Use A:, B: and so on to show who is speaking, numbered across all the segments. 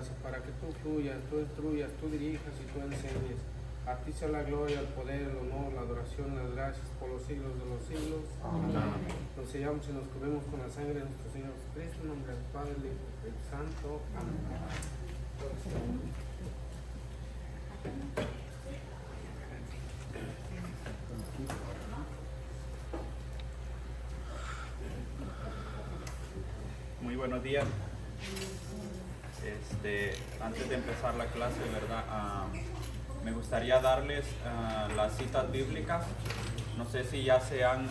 A: gracias para que tú fluyas, tú instruyas, tú dirijas y tú enseñes. A ti sea la gloria, el poder, el honor, la adoración, las gracias por los siglos de los siglos. Amén. Nos sellamos y nos cubrimos con la sangre de nuestro Señor Jesucristo, en nombre del Padre, del Hijo y del Santo. Amén.
B: Muy buenos días. Antes de empezar la clase, ¿verdad? Me gustaría darles las citas bíblicas. No sé si ya se han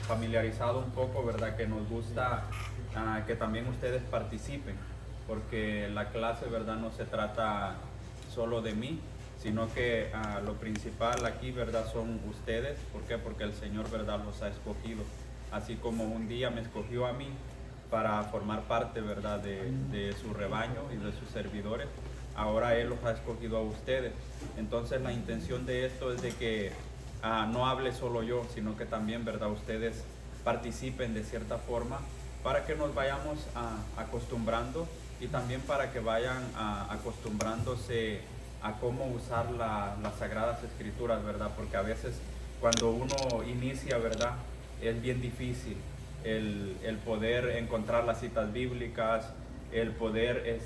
B: familiarizado un poco, ¿verdad? Que nos gusta que también ustedes participen, porque la clase, ¿verdad? No se trata solo de mí, sino que lo principal aquí, ¿verdad? Son ustedes. ¿Por qué? Porque el Señor, ¿verdad? Los ha escogido. Así como un día me escogió a mí para formar parte, ¿verdad? de su rebaño y de sus servidores, ahora Él los ha escogido a ustedes. Entonces la intención de esto es de que no hable solo yo, sino que también, ¿verdad? Ustedes participen de cierta forma para que nos vayamos acostumbrando y también para que vayan acostumbrándose a cómo usar las Sagradas Escrituras, ¿verdad? Porque a veces cuando uno inicia, ¿verdad? Es bien difícil el poder encontrar las citas bíblicas, el poder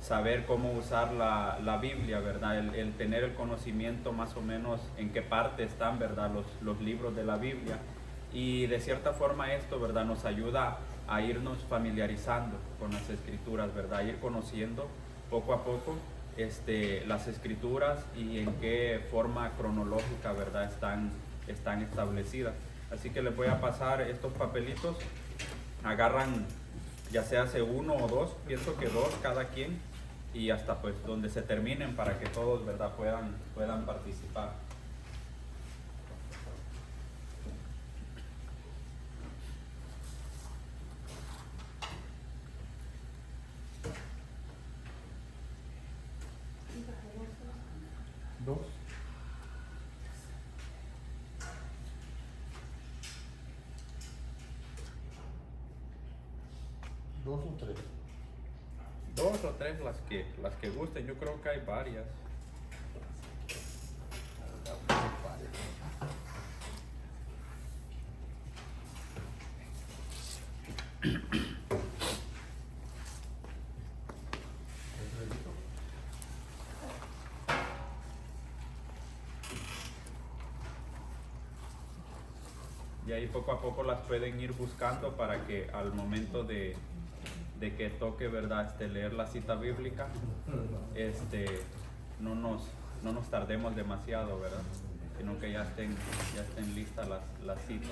B: saber cómo usar la Biblia, ¿verdad? El tener el conocimiento más o menos en qué parte están, ¿verdad? Los libros de la Biblia. Y de cierta forma esto, ¿verdad? Nos ayuda a irnos familiarizando con las Escrituras, ¿verdad? Ir conociendo poco a poco las Escrituras y en qué forma cronológica, ¿verdad? Están establecidas. Así que les voy a pasar estos papelitos. Agarran ya sea uno o dos, pienso que dos cada quien, y hasta pues donde se terminen para que todos, ¿verdad? puedan participar.
A: Dos.
C: ¿Dos o tres?
B: Dos o tres las que gusten, yo creo que hay varias. Y ahí poco a poco las pueden ir buscando para que al momento de que toque, ¿verdad? Leer la cita bíblica, no nos tardemos demasiado, ¿verdad? Sino que ya estén listas las citas.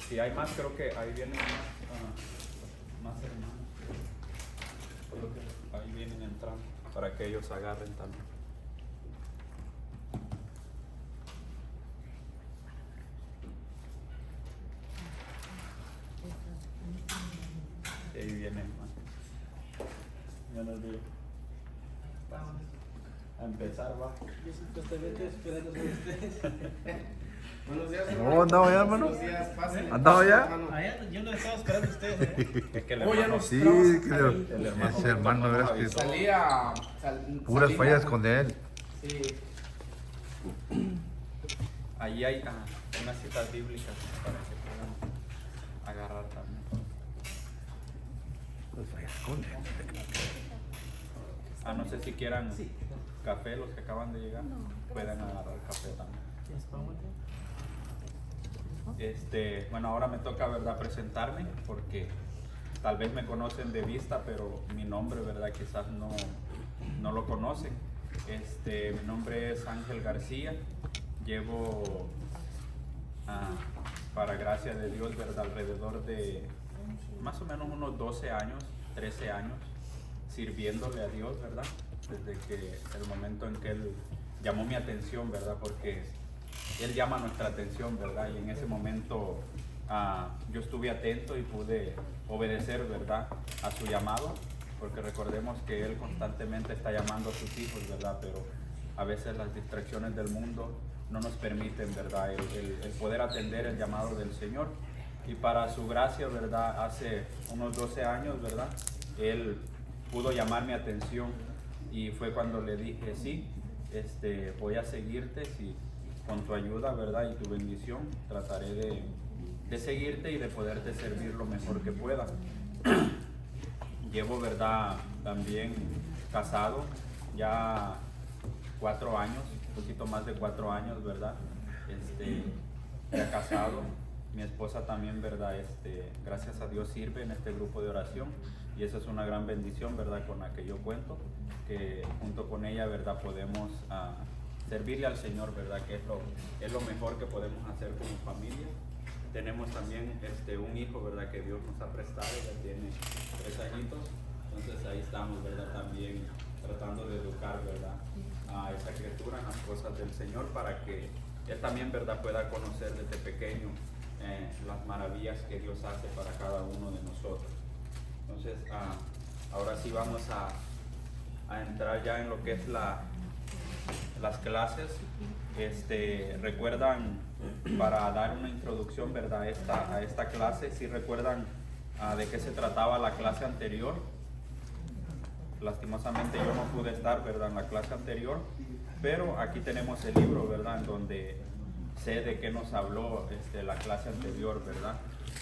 B: Si hay más, creo que ahí vienen más hermanos. Creo que ahí vienen entrando para que ellos agarren también. Ahí vienen más. Buenos días. A empezar, va.
A: Yo supuestamente esperando por ustedes. Buenos días,
C: No, andaba ya, hermano.
A: Buenos días, pásenle.
C: ¿Andaba ya?
A: Hermano.
D: Allá, yo no estaba esperando a ustedes.
B: Es que el
A: Oh, ya
B: hermano,
A: nos-
C: Sí, que
B: el hermano
C: ese hermano, verás que
A: Salía.
C: puras
A: salía-
C: fallas con él.
A: Sí.
B: ahí hay unas citas bíblicas para que puedan agarrar también.
C: Pues fallas con él.
B: No sé si quieran café, los que acaban de llegar, pueden agarrar café también. Bueno, ahora me toca, ¿verdad? Presentarme, porque tal vez me conocen de vista, pero mi nombre, ¿verdad? Quizás no lo conocen. Mi nombre es Ángel García. Llevo, para gracia de Dios, ¿verdad? Alrededor de más o menos unos 12 años, 13 años, sirviéndole a Dios, ¿verdad? Desde que el momento en que Él llamó mi atención, ¿verdad? Porque Él llama nuestra atención, ¿verdad? Y en ese momento yo estuve atento y pude obedecer, ¿verdad? A su llamado, porque recordemos que Él constantemente está llamando a sus hijos, ¿verdad? Pero a veces las distracciones del mundo no nos permiten, ¿verdad?, el poder atender el llamado del Señor. Y para su gracia, ¿verdad?, hace unos 12 años, ¿verdad?, Él pudo llamar mi atención y fue cuando le dije, sí, voy a seguirte, si con tu ayuda, ¿verdad?, y tu bendición trataré de seguirte y de poderte servir lo mejor que pueda. Llevo, ¿verdad?, también casado ya 4 años, un poquito más de 4 años, ¿verdad? Ya casado. Mi esposa también, ¿verdad? Gracias a Dios sirve en este grupo de oración y esa es una gran bendición, ¿verdad?, con la que yo cuento, que junto con ella, ¿verdad?, podemos servirle al Señor, ¿verdad?, que es lo mejor que podemos hacer como familia. Tenemos también un hijo, ¿verdad?, que Dios nos ha prestado, ya tiene 3 añitos, entonces ahí estamos, ¿verdad?, también tratando de educar, ¿verdad?, a esa criatura en las cosas del Señor para que él también, ¿verdad?, pueda conocer desde pequeño las maravillas que Dios hace para cada uno de nosotros. Entonces, ahora sí vamos a entrar ya en lo que es las clases. Recuerdan, para dar una introducción, ¿verdad?, a esta clase, si recuerdan de qué se trataba la clase anterior. Lastimosamente yo no pude estar, ¿verdad?, en la clase anterior, pero aquí tenemos el libro, ¿verdad?, en donde sé de qué nos habló la clase anterior, ¿verdad?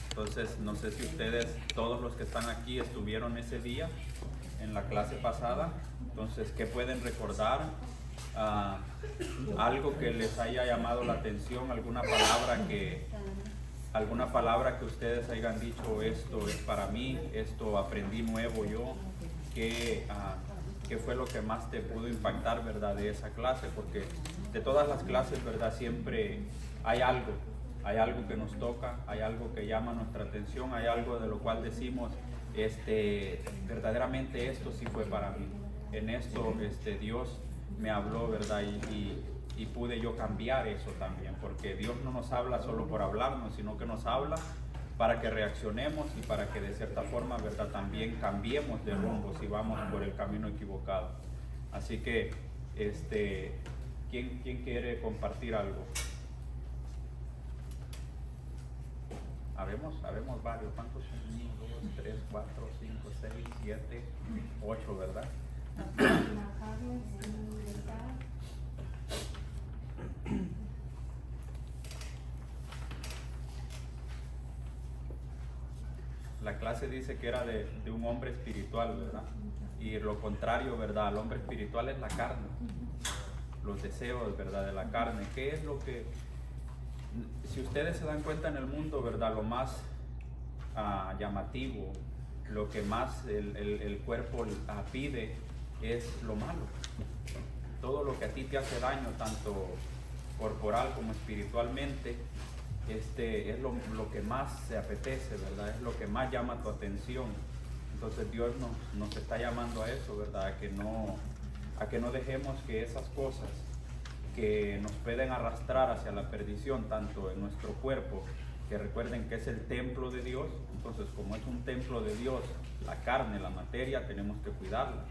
B: Entonces, no sé si ustedes, todos los que están aquí, estuvieron ese día en la clase pasada. Entonces, ¿qué pueden recordar? Algo que les haya llamado la atención, alguna palabra que ustedes hayan dicho, esto es para mí, esto aprendí nuevo yo. ¿Qué fue lo que más te pudo impactar, ¿verdad?, de esa clase? Porque de todas las clases, ¿verdad?, siempre hay algo que nos toca, hay algo que llama nuestra atención, hay algo de lo cual decimos, verdaderamente esto sí fue para mí. En esto Dios me habló, ¿verdad?, y pude yo cambiar eso también, porque Dios no nos habla solo por hablarnos, sino que nos habla para que reaccionemos y para que de cierta forma, ¿verdad?, también cambiemos de rumbo si vamos por el camino equivocado. Así que, ¿quién quiere compartir algo? Habemos varios. ¿Cuántos son? 1, 2, 3, 4, 5, 6, 7, 8, ¿verdad? La clase dice que era de un hombre espiritual, ¿verdad? Y lo contrario, ¿verdad?, al hombre espiritual es la carne, los deseos, ¿verdad?, de la carne. ¿Qué es lo que, si ustedes se dan cuenta en el mundo, ¿verdad?, lo más llamativo, lo que más el cuerpo pide es lo malo? Todo lo que a ti te hace daño, tanto corporal como espiritualmente, es lo que más se apetece, ¿verdad? Es lo que más llama tu atención. Entonces Dios nos está llamando a eso, ¿verdad? A que no dejemos que esas cosas que nos pueden arrastrar hacia la perdición, tanto en nuestro cuerpo, que recuerden que es el templo de Dios. Entonces, como es un templo de Dios, la carne, la materia, tenemos que cuidarla.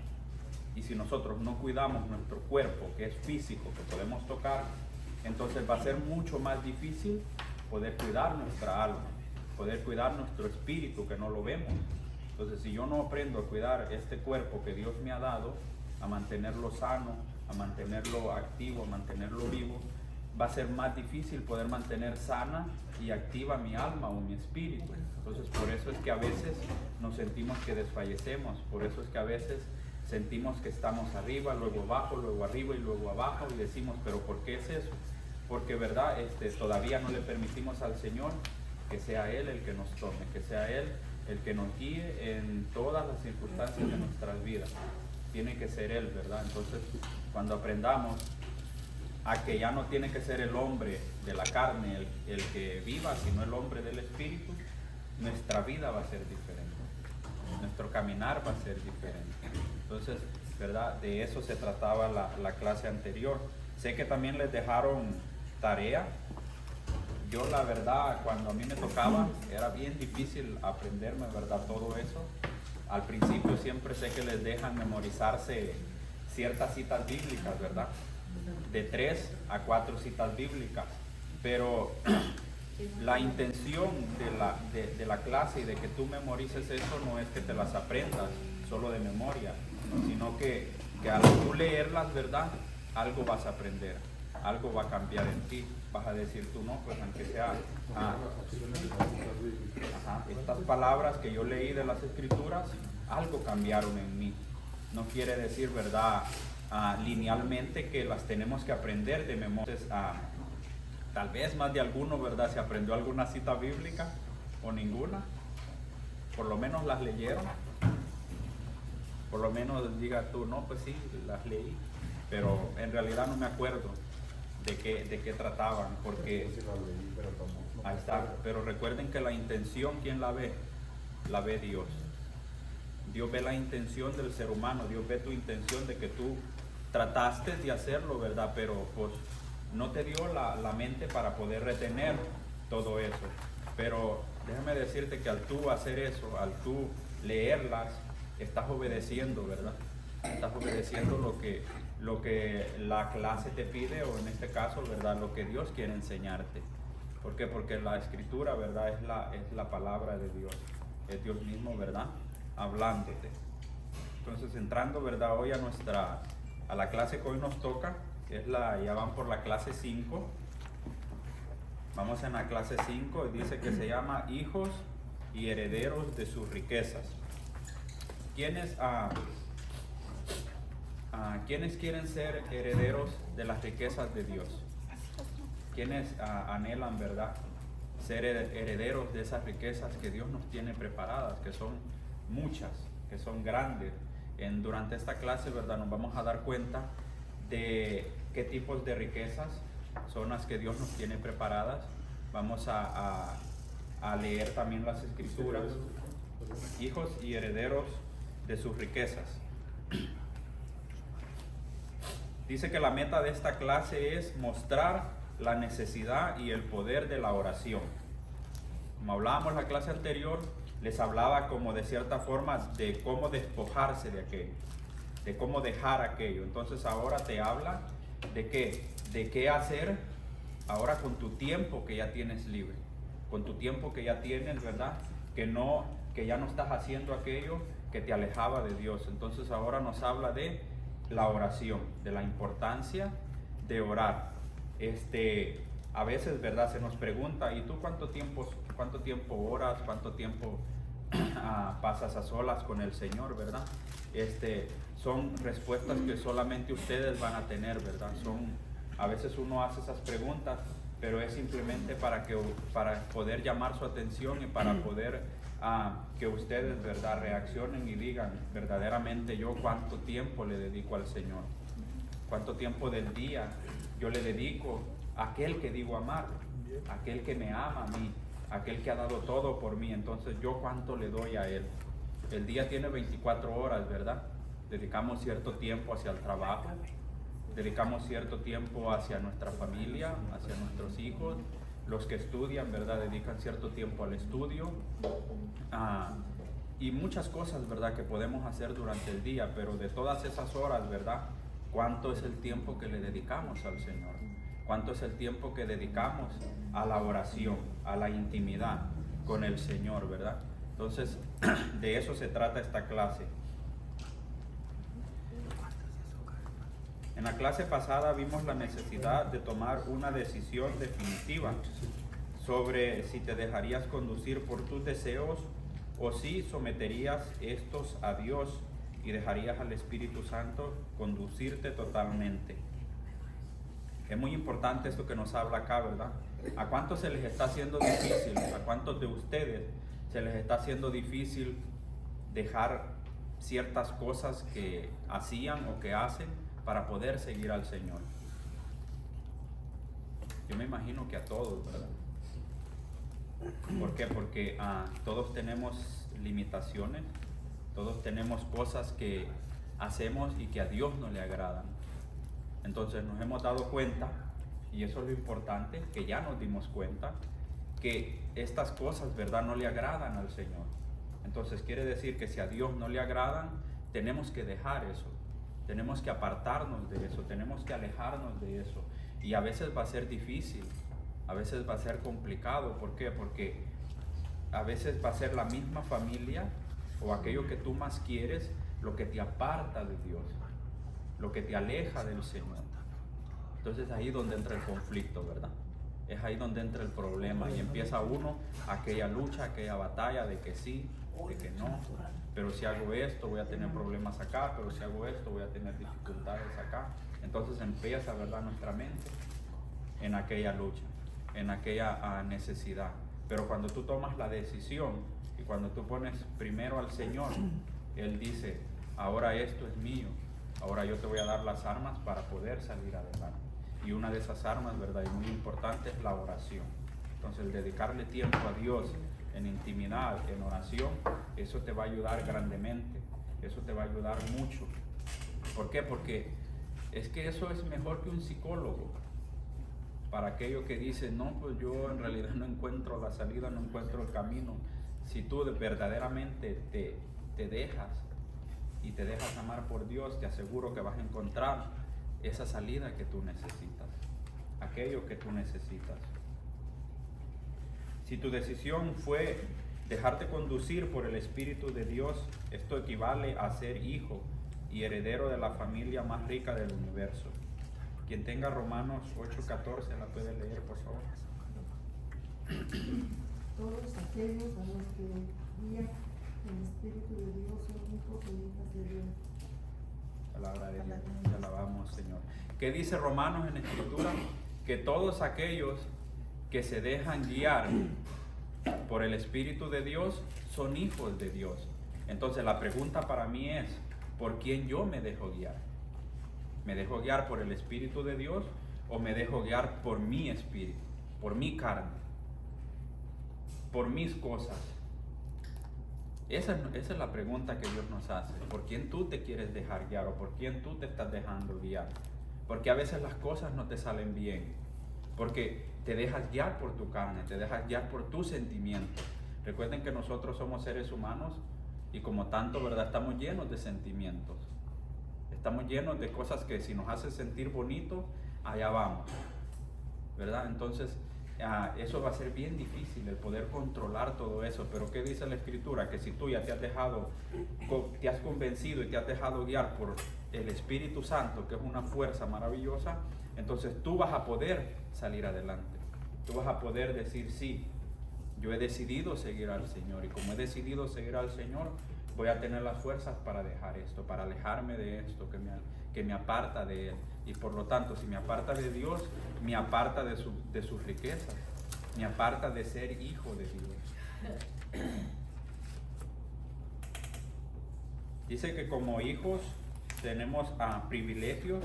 B: Y si nosotros no cuidamos nuestro cuerpo, que es físico, que podemos tocar, entonces va a ser mucho más difícil poder cuidar nuestra alma, poder cuidar nuestro espíritu, que no lo vemos. Entonces, si yo no aprendo a cuidar este cuerpo que Dios me ha dado, a mantenerlo sano, a mantenerlo activo, a mantenerlo vivo, va a ser más difícil poder mantener sana y activa mi alma o mi espíritu. Entonces, por eso es que a veces nos sentimos que desfallecemos, por eso es que a veces sentimos que estamos arriba, luego abajo, luego arriba y luego abajo, y decimos, ¿pero por qué es eso? Porque, ¿verdad?, todavía no le permitimos al Señor que sea Él el que nos tome, que sea Él el que nos guíe en todas las circunstancias de nuestras vidas. Tiene que ser Él, ¿verdad? Entonces, cuando aprendamos a que ya no tiene que ser el hombre de la carne el que viva, sino el hombre del espíritu, nuestra vida va a ser diferente, nuestro caminar va a ser diferente. Entonces, ¿verdad?, de eso se trataba la clase anterior. Sé que también les dejaron tarea. Yo, la verdad, cuando a mí me tocaba, era bien difícil aprenderme, ¿verdad?, todo eso. Al principio siempre sé que les dejan memorizarse ciertas citas bíblicas, ¿verdad? de 3 a 4 citas bíblicas, pero la intención de la clase y de que tú memorices eso no es que te las aprendas solo de memoria, sino que al tú leerlas, ¿verdad? Algo vas a aprender, algo va a cambiar en ti. Vas a decir tú, no, pues aunque sea estas palabras que yo leí de las escrituras, algo cambiaron en mí. No quiere decir, ¿verdad? Linealmente que las tenemos que aprender de memoria. Tal vez más de alguno, ¿verdad? Se aprendió alguna cita bíblica o ninguna. Por lo menos las leyeron. Por lo menos diga tú, no, pues sí, las leí. Pero en realidad no me acuerdo de qué trataban, porque ahí está. Pero recuerden que la intención, ¿quién la ve? La ve Dios. Dios ve la intención del ser humano. Dios ve tu intención de que tú trataste de hacerlo, ¿verdad? Pero pues no te dio la mente para poder retener todo eso. Pero déjame decirte que al tú hacer eso, al tú leerlas, estás obedeciendo, ¿verdad? Estás obedeciendo lo que la clase te pide, o en este caso, ¿verdad? Lo que Dios quiere enseñarte. ¿Por qué? Porque la escritura, ¿verdad? Es la palabra de Dios. Es Dios mismo, ¿verdad? Hablándote. Entonces, entrando, ¿verdad? Hoy a la clase que hoy nos toca, que es ya van por la clase 5. Vamos en la clase 5 y dice que se llama hijos y herederos de sus riquezas. ¿Quiénes quieren ser herederos de las riquezas de Dios? ¿Quiénes anhelan, verdad, ser herederos de esas riquezas que Dios nos tiene preparadas, que son muchas, que son grandes? Durante esta clase, verdad, nos vamos a dar cuenta de qué tipos de riquezas son las que Dios nos tiene preparadas. Vamos a leer también las escrituras, hijos y herederos de sus riquezas. Dice que la meta de esta clase es mostrar la necesidad y el poder de la oración. Como hablábamos la clase anterior, les hablaba como de cierta forma de cómo despojarse de aquello, de cómo dejar aquello. Entonces ahora te habla de qué hacer ahora con tu tiempo que ya tienes libre, con tu tiempo que ya tienes, ¿verdad? Que ya no estás haciendo aquello que te alejaba de Dios. Entonces ahora nos habla de la oración, de la importancia de orar. A veces, ¿verdad? Se nos pregunta, ¿y tú cuánto tiempo oras? ¿Cuánto tiempo pasas a solas con el Señor, verdad? Son respuestas que solamente ustedes van a tener, ¿verdad? A veces uno hace esas preguntas, pero es simplemente para poder llamar su atención y para poder que ustedes, ¿verdad?, reaccionen y digan verdaderamente yo cuánto tiempo le dedico al Señor, cuánto tiempo del día yo le dedico a aquel que digo amar, a aquel que me ama a mí, a aquel que ha dado todo por mí. Entonces yo cuánto le doy a Él. El día tiene 24 horas, ¿verdad? Dedicamos cierto tiempo hacia el trabajo, dedicamos cierto tiempo hacia nuestra familia, hacia nuestros hijos. Los que estudian, ¿verdad?, dedican cierto tiempo al estudio, y muchas cosas, ¿verdad?, que podemos hacer durante el día. Pero de todas esas horas, ¿verdad?, ¿cuánto es el tiempo que le dedicamos al Señor? ¿Cuánto es el tiempo que dedicamos a la oración, a la intimidad con el Señor, ¿verdad? Entonces, de eso se trata esta clase. En la clase pasada vimos la necesidad de tomar una decisión definitiva sobre si te dejarías conducir por tus deseos o si someterías estos a Dios y dejarías al Espíritu Santo conducirte totalmente. Es muy importante esto que nos habla acá, ¿verdad? ¿A cuántos se les está haciendo difícil? ¿A cuántos de ustedes se les está haciendo difícil dejar ciertas cosas que hacían o que hacen para poder seguir al Señor? Yo me imagino que a todos, ¿verdad? ¿Por qué? Porque todos tenemos limitaciones, todos tenemos cosas que hacemos y que a Dios no le agradan. Entonces nos hemos dado cuenta, y eso es lo importante, que ya nos dimos cuenta que estas cosas, ¿verdad?, no le agradan al Señor. Entonces quiere decir que si a Dios no le agradan, tenemos que dejar eso. Tenemos que apartarnos de eso, tenemos que alejarnos de eso. Y a veces va a ser difícil, a veces va a ser complicado. ¿Por qué? Porque a veces va a ser la misma familia o aquello que tú más quieres lo que te aparta de Dios, lo que te aleja del Señor. Entonces ahí donde entra el conflicto, ¿verdad? Es ahí donde entra el problema y empieza uno aquella lucha, aquella batalla de que sí, de que no. Pero si hago esto voy a tener problemas acá, pero si hago esto voy a tener dificultades acá. Entonces empieza, ¿verdad?, nuestra mente en aquella lucha, en aquella necesidad. Pero cuando tú tomas la decisión y cuando tú pones primero al Señor, Él dice, ahora esto es mío, ahora yo te voy a dar las armas para poder salir adelante. Y una de esas armas, ¿verdad?, y muy importante, es la oración. Entonces el dedicarle tiempo a Dios en intimidad, en oración, eso te va a ayudar grandemente, eso te va a ayudar mucho. ¿Por qué? Porque es que eso es mejor que un psicólogo. Para aquello que dice, no, pues yo en realidad no encuentro la salida, no encuentro el camino. Si tú verdaderamente te dejas y te dejas amar por Dios, te aseguro que vas a encontrar esa salida que tú necesitas, aquello que tú necesitas. Si tu decisión fue dejarte conducir por el Espíritu de Dios, esto equivale a ser hijo y heredero de la familia más rica del universo. Quien tenga Romanos 8:14 la puede leer, por favor.
E: Todos aquellos a los que guía el Espíritu de Dios son hijos e hijas de Dios.
B: Palabra de Dios, te alabamos, Señor. ¿Qué dice Romanos en la Escritura? Que todos aquellos que se dejan guiar por el Espíritu de Dios son hijos de Dios. Entonces la pregunta para mí es, ¿por quién yo me dejo guiar? ¿Me dejo guiar por el Espíritu de Dios o me dejo guiar por mi espíritu, por mi carne, por mis cosas? Esa es la pregunta que Dios nos hace. ¿Por quién tú te quieres dejar guiar o por quién tú te estás dejando guiar? Porque a veces las cosas no te salen bien. Porque te dejas guiar por tu carne, te dejas guiar por tus sentimientos. Recuerden que nosotros somos seres humanos y como tanto, ¿verdad?, estamos llenos de sentimientos. Estamos llenos de cosas que si nos hace sentir bonito, allá vamos, ¿verdad? Entonces, eso va a ser bien difícil, el poder controlar todo eso. Pero ¿qué dice la Escritura? Que si tú ya te has convencido y te has dejado guiar por el Espíritu Santo, que es una fuerza maravillosa, entonces tú vas a poder salir adelante. Tú vas a poder decir, sí, yo he decidido seguir al Señor, y como he decidido seguir al Señor, voy a tener las fuerzas para dejar esto, para alejarme de esto que me aparta de Él. Y por lo tanto, si me aparta de Dios, me aparta de sus riquezas, me aparta de ser hijo de Dios. Dice que como hijos tenemos privilegios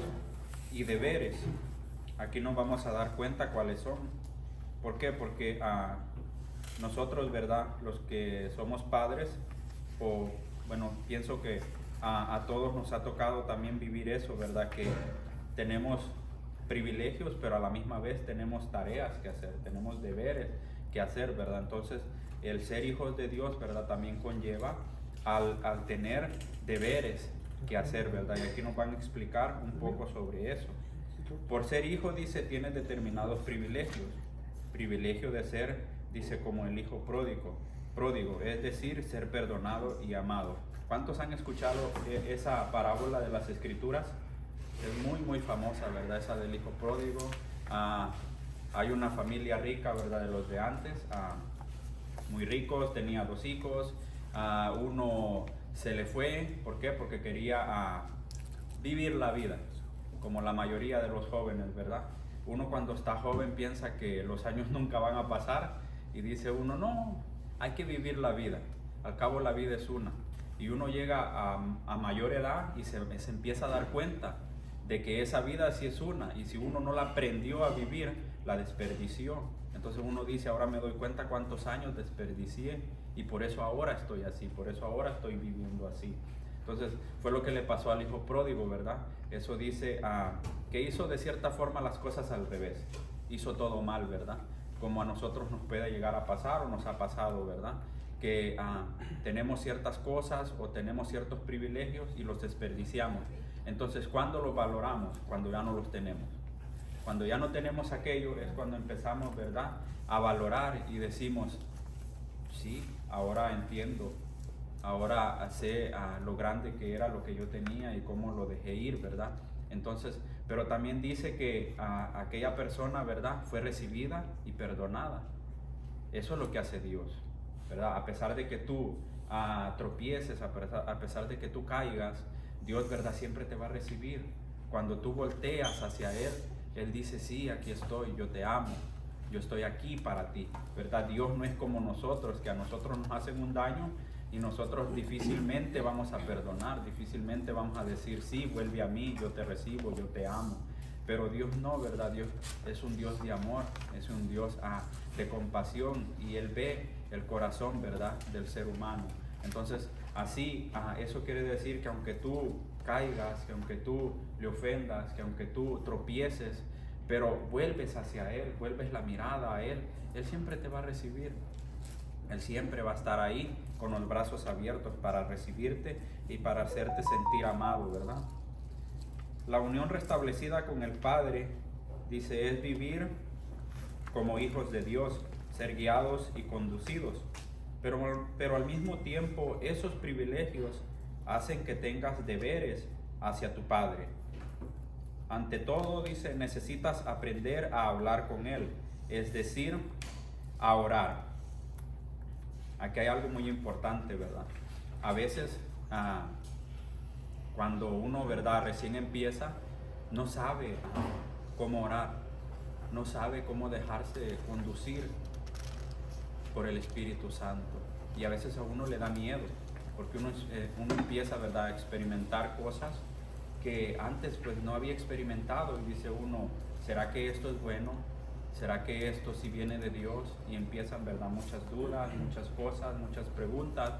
B: y deberes. Aquí nos vamos a dar cuenta cuáles son. ¿Por qué? Porque nosotros, ¿verdad?, los que somos padres, o bueno, pienso que a todos nos ha tocado también vivir eso, ¿verdad? Que tenemos privilegios, pero a la misma vez tenemos tareas que hacer, tenemos deberes que hacer, ¿verdad? Entonces, el ser hijos de Dios, ¿verdad?, también conlleva al tener deberes que hacer, ¿verdad? Y aquí nos van a explicar un poco sobre eso. Por ser hijo, dice, tienes determinados privilegios. Privilegio de ser, dice, como el hijo pródigo, es decir, ser perdonado y amado. ¿Cuántos han escuchado esa parábola de las Escrituras? Es muy, muy famosa, ¿verdad? Esa del hijo pródigo. Hay una familia rica, ¿verdad?, de los de antes, muy ricos, tenía 2 hijos. Uno se le fue, ¿por qué? Porque quería vivir la vida, como la mayoría de los jóvenes, ¿verdad? Uno cuando está joven piensa que los años nunca van a pasar y dice uno, no, hay que vivir la vida, al cabo la vida es una. Y uno llega a mayor edad y se empieza a dar cuenta de que esa vida sí es una, y si uno no la aprendió a vivir, la desperdició. Entonces uno dice, ahora me doy cuenta cuántos años desperdicié y por eso ahora estoy así, por eso ahora estoy viviendo así. Entonces fue lo que le pasó al hijo pródigo, ¿verdad? Eso dice que hizo de cierta forma las cosas al revés, hizo todo mal, ¿verdad? Como a nosotros nos puede llegar a pasar o nos ha pasado, ¿verdad? Que tenemos ciertas cosas o tenemos ciertos privilegios y los desperdiciamos. Entonces, ¿cuándo los valoramos? Cuando ya no los tenemos. Cuando ya no tenemos aquello es cuando empezamos, ¿verdad?, a valorar y decimos, sí, ahora entiendo, ahora sé lo grande que era lo que yo tenía y cómo lo dejé ir, ¿verdad? Entonces, pero también dice que aquella persona, ¿verdad?, fue recibida y perdonada. Eso es lo que hace Dios, ¿verdad? A pesar de que tú tropieces, a pesar de que tú caigas, Dios, ¿verdad?, siempre te va a recibir. Cuando tú volteas hacia Él, Él dice, sí, aquí estoy, yo te amo, yo estoy aquí para ti, ¿verdad? Dios no es como nosotros, que a nosotros nos hacen un daño y nosotros difícilmente vamos a perdonar, difícilmente vamos a decir, sí, vuelve a mí, yo te recibo, yo te amo. Pero Dios no, ¿verdad? Dios es un Dios de amor, es un Dios de compasión, y Él ve el corazón, ¿verdad?, del ser humano. Entonces, así, eso quiere decir que aunque tú caigas, que aunque tú le ofendas, que aunque tú tropieces, pero vuelves hacia Él, vuelves la mirada a Él, Él siempre te va a recibir. Él siempre va a estar ahí con los brazos abiertos para recibirte y para hacerte sentir amado, ¿verdad? La unión restablecida con el Padre, dice, es vivir como hijos de Dios, ser guiados y conducidos. Pero al mismo tiempo, esos privilegios hacen que tengas deberes hacia tu Padre. Ante todo, dice, necesitas aprender a hablar con Él, es decir, a orar. Aquí hay algo muy importante, ¿verdad? A veces, cuando uno, ¿verdad?, recién empieza, no sabe cómo orar, no sabe cómo dejarse conducir por el Espíritu Santo. Y a veces a uno le da miedo, porque uno empieza, ¿verdad?, a experimentar cosas que antes pues no había experimentado, y dice uno, ¿será que esto es bueno? ¿Será que esto sí viene de Dios? Y empiezan, ¿verdad?, muchas dudas, muchas cosas, muchas preguntas,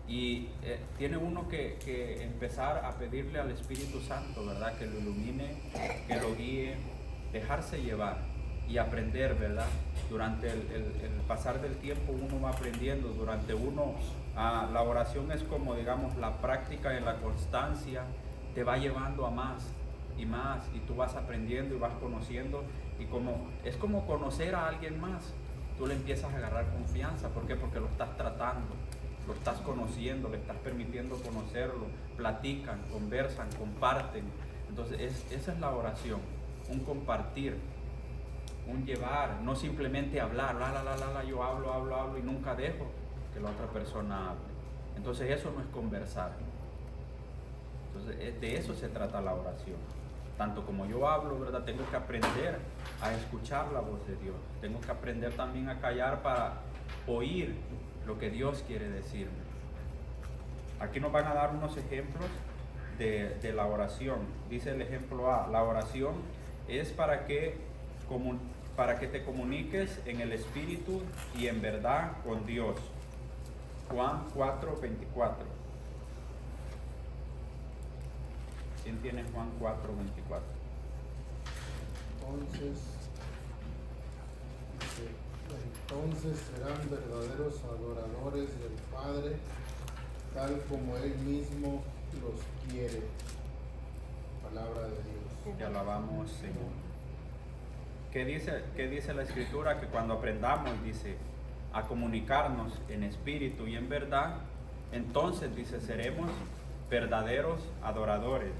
B: y tiene uno que empezar a pedirle al Espíritu Santo, ¿verdad?, que lo ilumine, que lo guíe, dejarse llevar y aprender, ¿verdad? Durante el pasar del tiempo uno va aprendiendo, la oración es como, digamos, la práctica en la constancia, te va llevando a más, y tú vas aprendiendo y vas conociendo, y es como conocer a alguien más, tú le empiezas a agarrar confianza. ¿Por qué? Porque lo estás tratando, lo estás conociendo, le estás permitiendo conocerlo, platican, conversan, comparten. Entonces esa es la oración, un compartir, un llevar, no simplemente hablar, yo hablo y nunca dejo que la otra persona hable. Entonces eso no es conversar. Entonces de eso se trata la oración. Tanto como yo hablo, ¿verdad?, tengo que aprender a escuchar la voz de Dios. Tengo que aprender también a callar para oír lo que Dios quiere decirme. Aquí nos van a dar unos ejemplos de la oración. Dice el ejemplo A, la oración es para que te comuniques en el Espíritu y en verdad con Dios. Juan 4:24. ¿Quién tiene Juan 4:24?
F: Entonces serán verdaderos adoradores del Padre, tal como Él mismo los quiere. Palabra de Dios.
B: Te alabamos, Señor. ¿Qué dice la Escritura? Que cuando aprendamos, dice, a comunicarnos en espíritu y en verdad, entonces, dice, seremos verdaderos adoradores.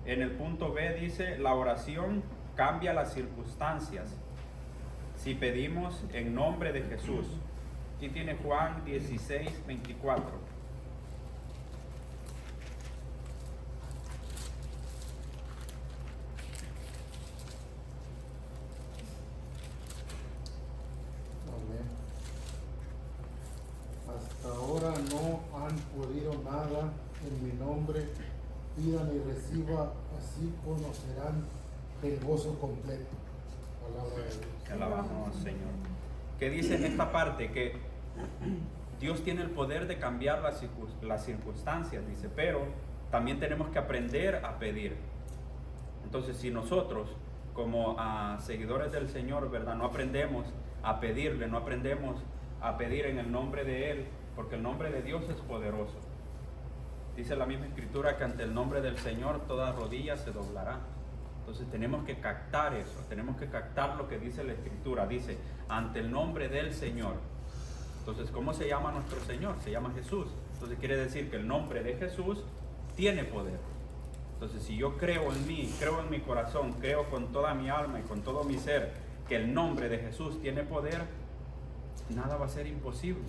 B: En el punto B dice, la oración cambia las circunstancias si pedimos en nombre de Jesús. Aquí tiene Juan 16:24.
F: Amén. Hasta ahora no han podido nada en mi nombre. Pidan y reciba, así conocerán el gozo completo. Palabra de Dios.
B: Te alabamos, Señor. ¿Qué dice en esta parte? Que Dios tiene el poder de cambiar las circunstancias, dice, pero también tenemos que aprender a pedir. Entonces, si nosotros, como seguidores del Señor, ¿verdad?, no aprendemos a pedirle, no aprendemos a pedir en el nombre de Él, porque el nombre de Dios es poderoso. Dice la misma escritura que ante el nombre del Señor toda rodilla se doblará. Entonces tenemos que captar eso, tenemos que captar lo que dice la escritura. Dice, ante el nombre del Señor. Entonces, ¿cómo se llama nuestro Señor? Se llama Jesús. Entonces quiere decir que el nombre de Jesús tiene poder. Entonces, si yo creo en mí, creo en mi corazón, creo con toda mi alma y con todo mi ser que el nombre de Jesús tiene poder, nada va a ser imposible.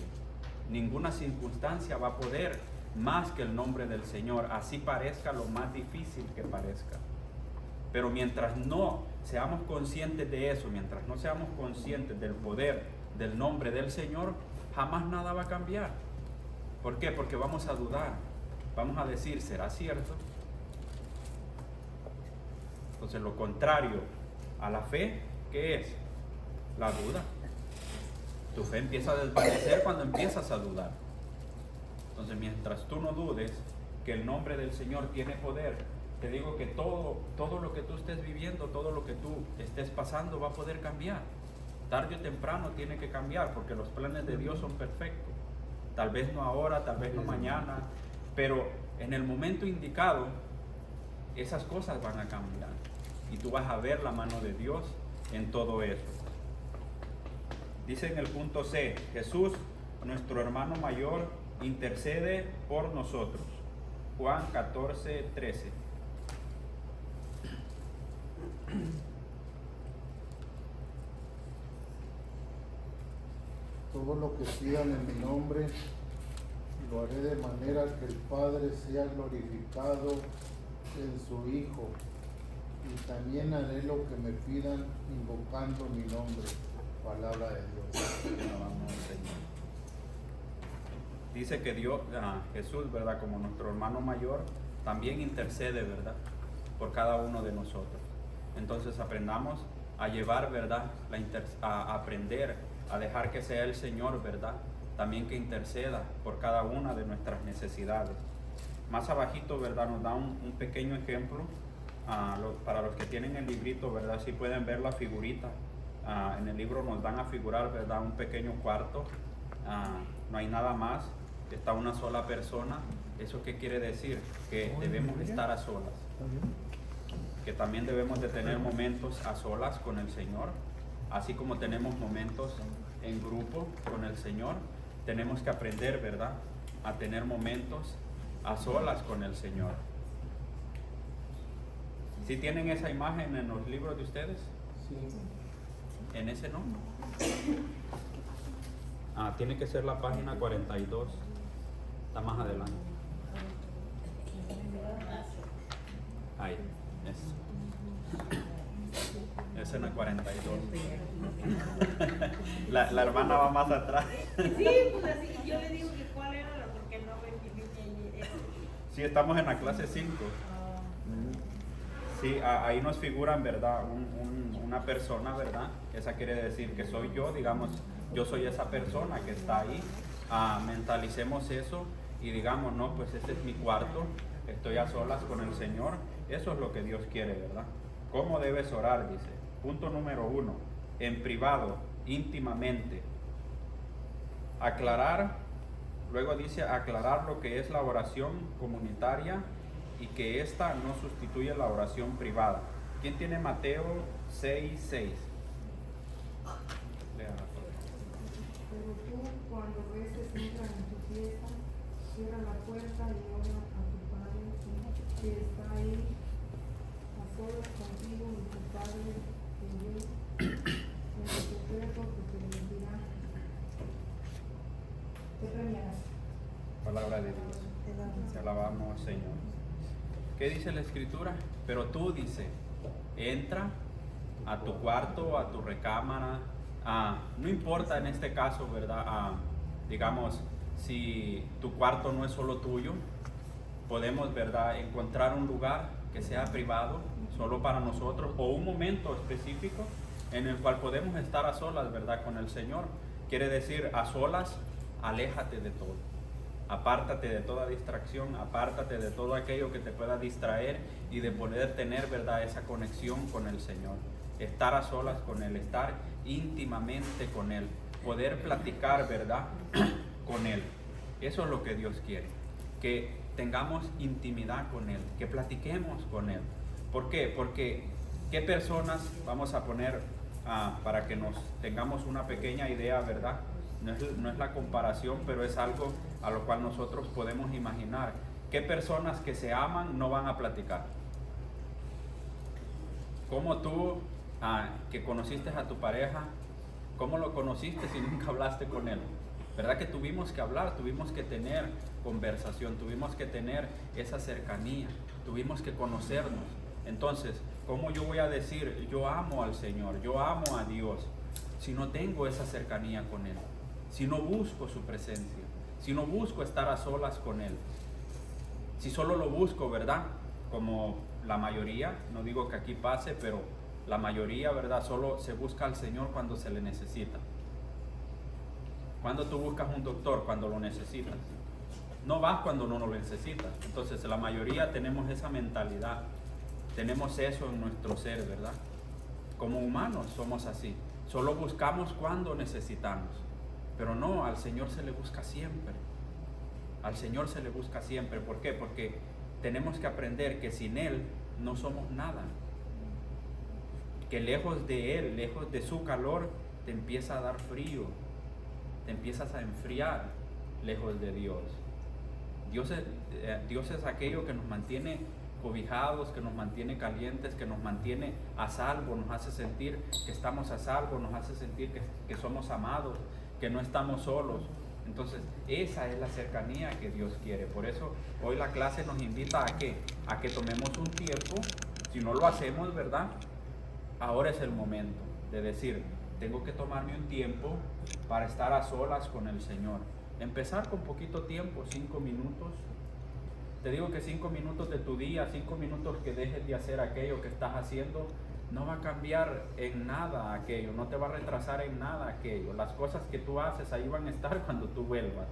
B: Ninguna circunstancia va a poder más que el nombre del Señor, así parezca lo más difícil que parezca. Pero mientras no seamos conscientes de eso, mientras no seamos conscientes del poder del nombre del Señor, jamás nada va a cambiar. ¿Por qué? Porque vamos a dudar, vamos a decir, ¿será cierto? Entonces lo contrario a la fe, ¿qué es? La duda. Tu fe empieza a desvanecer cuando empiezas a dudar. Entonces mientras tú no dudes que el nombre del Señor tiene poder, te digo que todo lo que tú estés viviendo, todo lo que tú estés pasando va a poder cambiar. Tarde o temprano tiene que cambiar porque los planes de Dios son perfectos. Tal vez no ahora, tal vez no mañana, pero en el momento indicado esas cosas van a cambiar y tú vas a ver la mano de Dios en todo eso. Dice en el punto C, Jesús, nuestro hermano mayor, intercede por nosotros. Juan 14:13.
F: Todo lo que pidan en mi nombre, lo haré de manera que el Padre sea glorificado en su Hijo. Y también haré lo que me pidan invocando mi nombre. Palabra de Dios.
B: Alabamos al Señor. Dice que Dios, Jesús, ¿verdad? Como nuestro hermano mayor, también intercede, ¿verdad? Por cada uno de nosotros. Entonces aprendamos a llevar, ¿verdad? A aprender, a dejar que sea el Señor, ¿verdad? También que interceda por cada una de nuestras necesidades. Más abajito, ¿verdad? Nos da un pequeño ejemplo. Para los que tienen el librito, ¿verdad? Si pueden ver la figurita. En el libro nos dan a figurar, ¿verdad? Un pequeño cuarto. No hay nada más. Está una sola persona. ¿Eso qué quiere decir? Que debemos estar a solas. Que también debemos de tener momentos a solas con el Señor. Así como tenemos momentos en grupo con el Señor, tenemos que aprender, ¿verdad? A tener momentos a solas con el Señor. ¿Sí tienen esa imagen en los libros de ustedes?
F: Sí.
B: ¿En ese no? Tiene que ser la página 42. Está más adelante. Ahí, es en la 42. La hermana va más atrás.
G: Sí, pues así, yo le digo que cuál era la, porque no ven que
B: Sí, estamos en la clase 5. Sí, ahí nos figuran, ¿verdad? Una persona, ¿verdad? Esa quiere decir que soy yo, digamos, yo soy esa persona que está ahí. Mentalicemos eso y digamos, no, pues este es mi cuarto, estoy a solas con el Señor. Eso es lo que Dios quiere, ¿verdad? ¿Cómo debes orar? Dice. Punto número 1, en privado, íntimamente. Aclarar, luego dice aclarar lo que es la oración comunitaria y que esta no sustituye la oración privada. ¿Quién tiene Mateo 6:6?
E: Pero tú, cuando reces, entra en tu fiesta, cierra la puerta y ora a tu Padre que está ahí, a solas contigo, y tu Padre que ve en el secreto que te bendirá. Te premiará.
B: Palabra de Dios. Te alabamos, Señor. ¿Qué dice la Escritura? Pero tú, dice, entra a tu cuarto, a tu recámara. No importa en este caso, ¿verdad? Digamos, si tu cuarto no es solo tuyo, podemos, ¿verdad?, encontrar un lugar que sea privado, solo para nosotros, o un momento específico en el cual podemos estar a solas, ¿verdad?, con el Señor. Quiere decir, a solas, aléjate de todo. Apártate de toda distracción, apártate de todo aquello que te pueda distraer y de poder tener, ¿verdad?, esa conexión con el Señor. Estar a solas con Él, estar íntimamente con Él, poder platicar, ¿verdad?, con Él. Eso es lo que Dios quiere, que tengamos intimidad con Él, que platiquemos con Él. ¿Por qué? Porque ¿qué personas, vamos a poner, para que nos tengamos una pequeña idea, ¿verdad? No es la comparación, pero es algo a lo cual nosotros podemos imaginar. ¿Qué personas que se aman no van a platicar? ¿Cómo tú, que conociste a tu pareja, cómo lo conociste si nunca hablaste con él? ¿Verdad que tuvimos que hablar, tuvimos que tener conversación, tuvimos que tener esa cercanía, tuvimos que conocernos? Entonces, ¿cómo yo voy a decir, yo amo al Señor, yo amo a Dios, si no tengo esa cercanía con Él? Si no busco su presencia, si no busco estar a solas con Él, si solo lo busco, ¿verdad? Como la mayoría, no digo que aquí pase, pero la mayoría, ¿verdad? Solo se busca al Señor cuando se le necesita. Cuando tú buscas un doctor, cuando lo necesitas. No vas cuando no lo necesitas. Entonces la mayoría tenemos esa mentalidad, tenemos eso en nuestro ser, ¿verdad? Como humanos somos así. Solo buscamos cuando necesitamos. Pero no, al Señor se le busca siempre. Al Señor se le busca siempre. ¿Por qué? Porque tenemos que aprender que sin Él no somos nada. Que lejos de Él, lejos de su calor, te empieza a dar frío. Te empiezas a enfriar lejos de Dios. Dios es aquello que nos mantiene cobijados, que nos mantiene calientes, que nos mantiene a salvo, nos hace sentir que estamos a salvo, nos hace sentir que somos amados, que no estamos solos. Entonces, esa es la cercanía que Dios quiere. Por eso, hoy la clase nos invita a que tomemos un tiempo. Si no lo hacemos, ¿verdad? Ahora es el momento de decir, tengo que tomarme un tiempo para estar a solas con el Señor. Empezar con poquito tiempo, 5 minutos. Te digo que 5 minutos de tu día, 5 minutos que dejes de hacer aquello que estás haciendo, no va a cambiar en nada aquello, no te va a retrasar en nada aquello. Las cosas que tú haces ahí van a estar cuando tú vuelvas.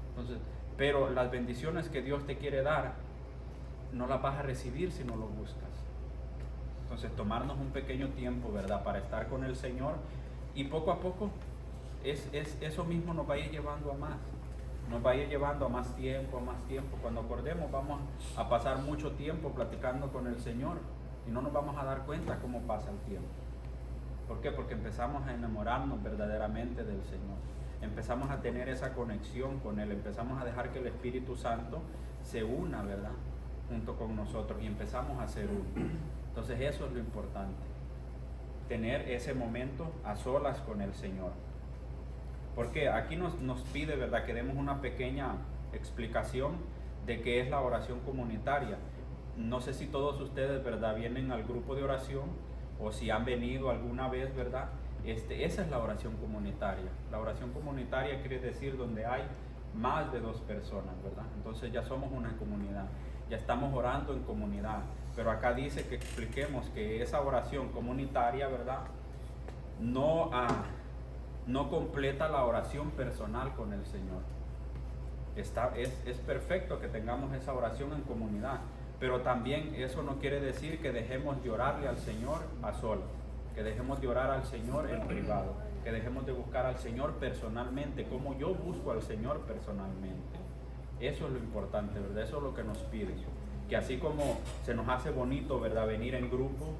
B: Entonces, pero las bendiciones que Dios te quiere dar, no las vas a recibir si no lo buscas. Entonces, tomarnos un pequeño tiempo, ¿verdad?, para estar con el Señor, y poco a poco eso mismo nos va a ir llevando a más. Nos va a ir llevando a más tiempo, a más tiempo. Cuando acordemos, vamos a pasar mucho tiempo platicando con el Señor y no nos vamos a dar cuenta cómo pasa el tiempo. ¿Por qué? Porque empezamos a enamorarnos verdaderamente del Señor. Empezamos a tener esa conexión con Él. Empezamos a dejar que el Espíritu Santo se una, ¿verdad?, junto con nosotros, y empezamos a ser uno. Entonces eso es lo importante. Tener ese momento a solas con el Señor. Porque aquí nos pide, ¿verdad?, que demos una pequeña explicación de qué es la oración comunitaria. No sé si todos ustedes, ¿verdad?, vienen al grupo de oración o si han venido alguna vez, ¿verdad? Esa es la oración comunitaria. La oración comunitaria quiere decir donde hay más de 2 personas, ¿verdad? Entonces ya somos una comunidad, ya estamos orando en comunidad. Pero acá dice que expliquemos que esa oración comunitaria, ¿verdad?, no completa la oración personal con el Señor. Es perfecto que tengamos esa oración en comunidad, pero también eso no quiere decir que dejemos de orarle al Señor a solas, que dejemos de orar al Señor en privado, que dejemos de buscar al Señor personalmente, como yo busco al Señor personalmente. Eso es lo importante, ¿verdad? Eso es lo que nos pide, que así como se nos hace bonito, ¿verdad?, venir en grupo,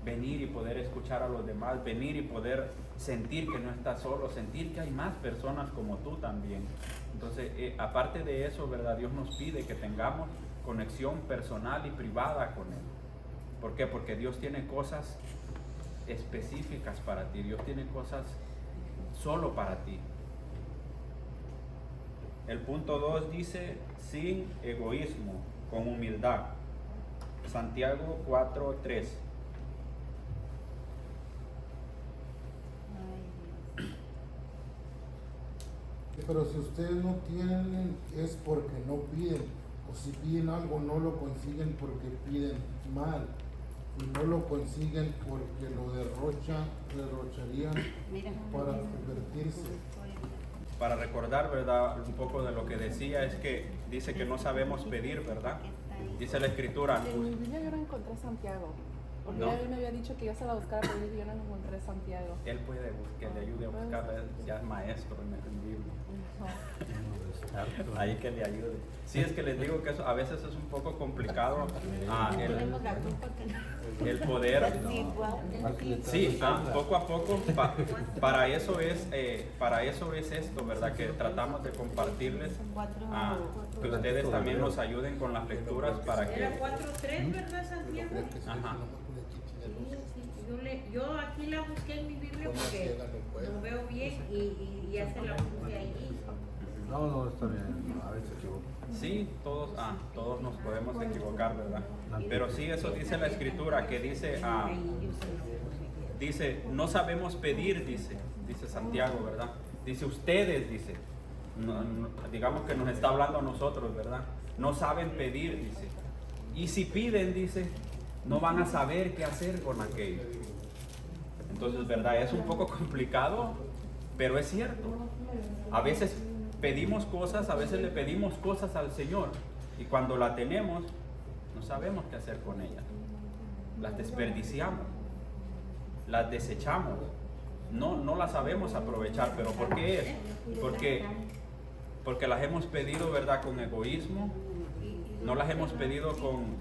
B: venir y poder escuchar a los demás, venir y poder sentir que no estás solo, sentir que hay más personas como tú también. Entonces, aparte de eso, ¿verdad?, Dios nos pide que tengamos conexión personal y privada con Él. ¿Por qué? Porque Dios tiene cosas específicas para ti, Dios tiene cosas solo para ti. El punto 2 dice, sin egoísmo, con humildad. Santiago 4:3.
F: Pero si ustedes no tienen, es porque no piden, o si piden algo no lo consiguen porque piden mal, y no lo consiguen porque lo derrocharían para convertirse.
B: Para recordar, ¿verdad?, un poco de lo que decía, es que dice que no sabemos pedir, ¿verdad? Dice la Escritura.
H: En mi Biblia yo no encontré Santiago. Porque
B: No.
H: él me había dicho que yo se la buscara, pero yo no encontré Santiago.
B: Él puede que le ayude a buscarla, él ya es maestro en el libro.
H: No.
B: Ahí que le ayude. Sí, es que les digo que eso a veces es un poco complicado
G: Tenemos la culpa que
B: el poder.
G: sí, igual.
B: Sí, poco a poco, para eso es esto, ¿verdad? Que tratamos de compartirles, que ustedes también nos ayuden con las lecturas para que...
G: Era 4:3, ¿verdad, Santiago?
B: Ajá.
G: Yo aquí la busqué en mi Biblia porque lo veo bien y ya se la puse ahí.
C: No, está bien. A veces se equivoca.
B: Sí, todos nos podemos equivocar, ¿verdad? Pero sí, eso dice la Escritura, que dice, dice, no sabemos pedir, dice Santiago, ¿verdad? Dice, ustedes, dice, digamos que nos está hablando a nosotros, ¿verdad? No saben pedir, dice. Y si piden, dice, no van a saber qué hacer con aquello. Entonces, ¿verdad? Es un poco complicado, pero es cierto. A veces pedimos cosas, a veces le pedimos cosas al Señor y cuando la tenemos, no sabemos qué hacer con ellas. Las desperdiciamos, las desechamos, no las sabemos aprovechar. ¿Pero por qué es? Porque las hemos pedido, ¿verdad? Con egoísmo, no las hemos pedido con...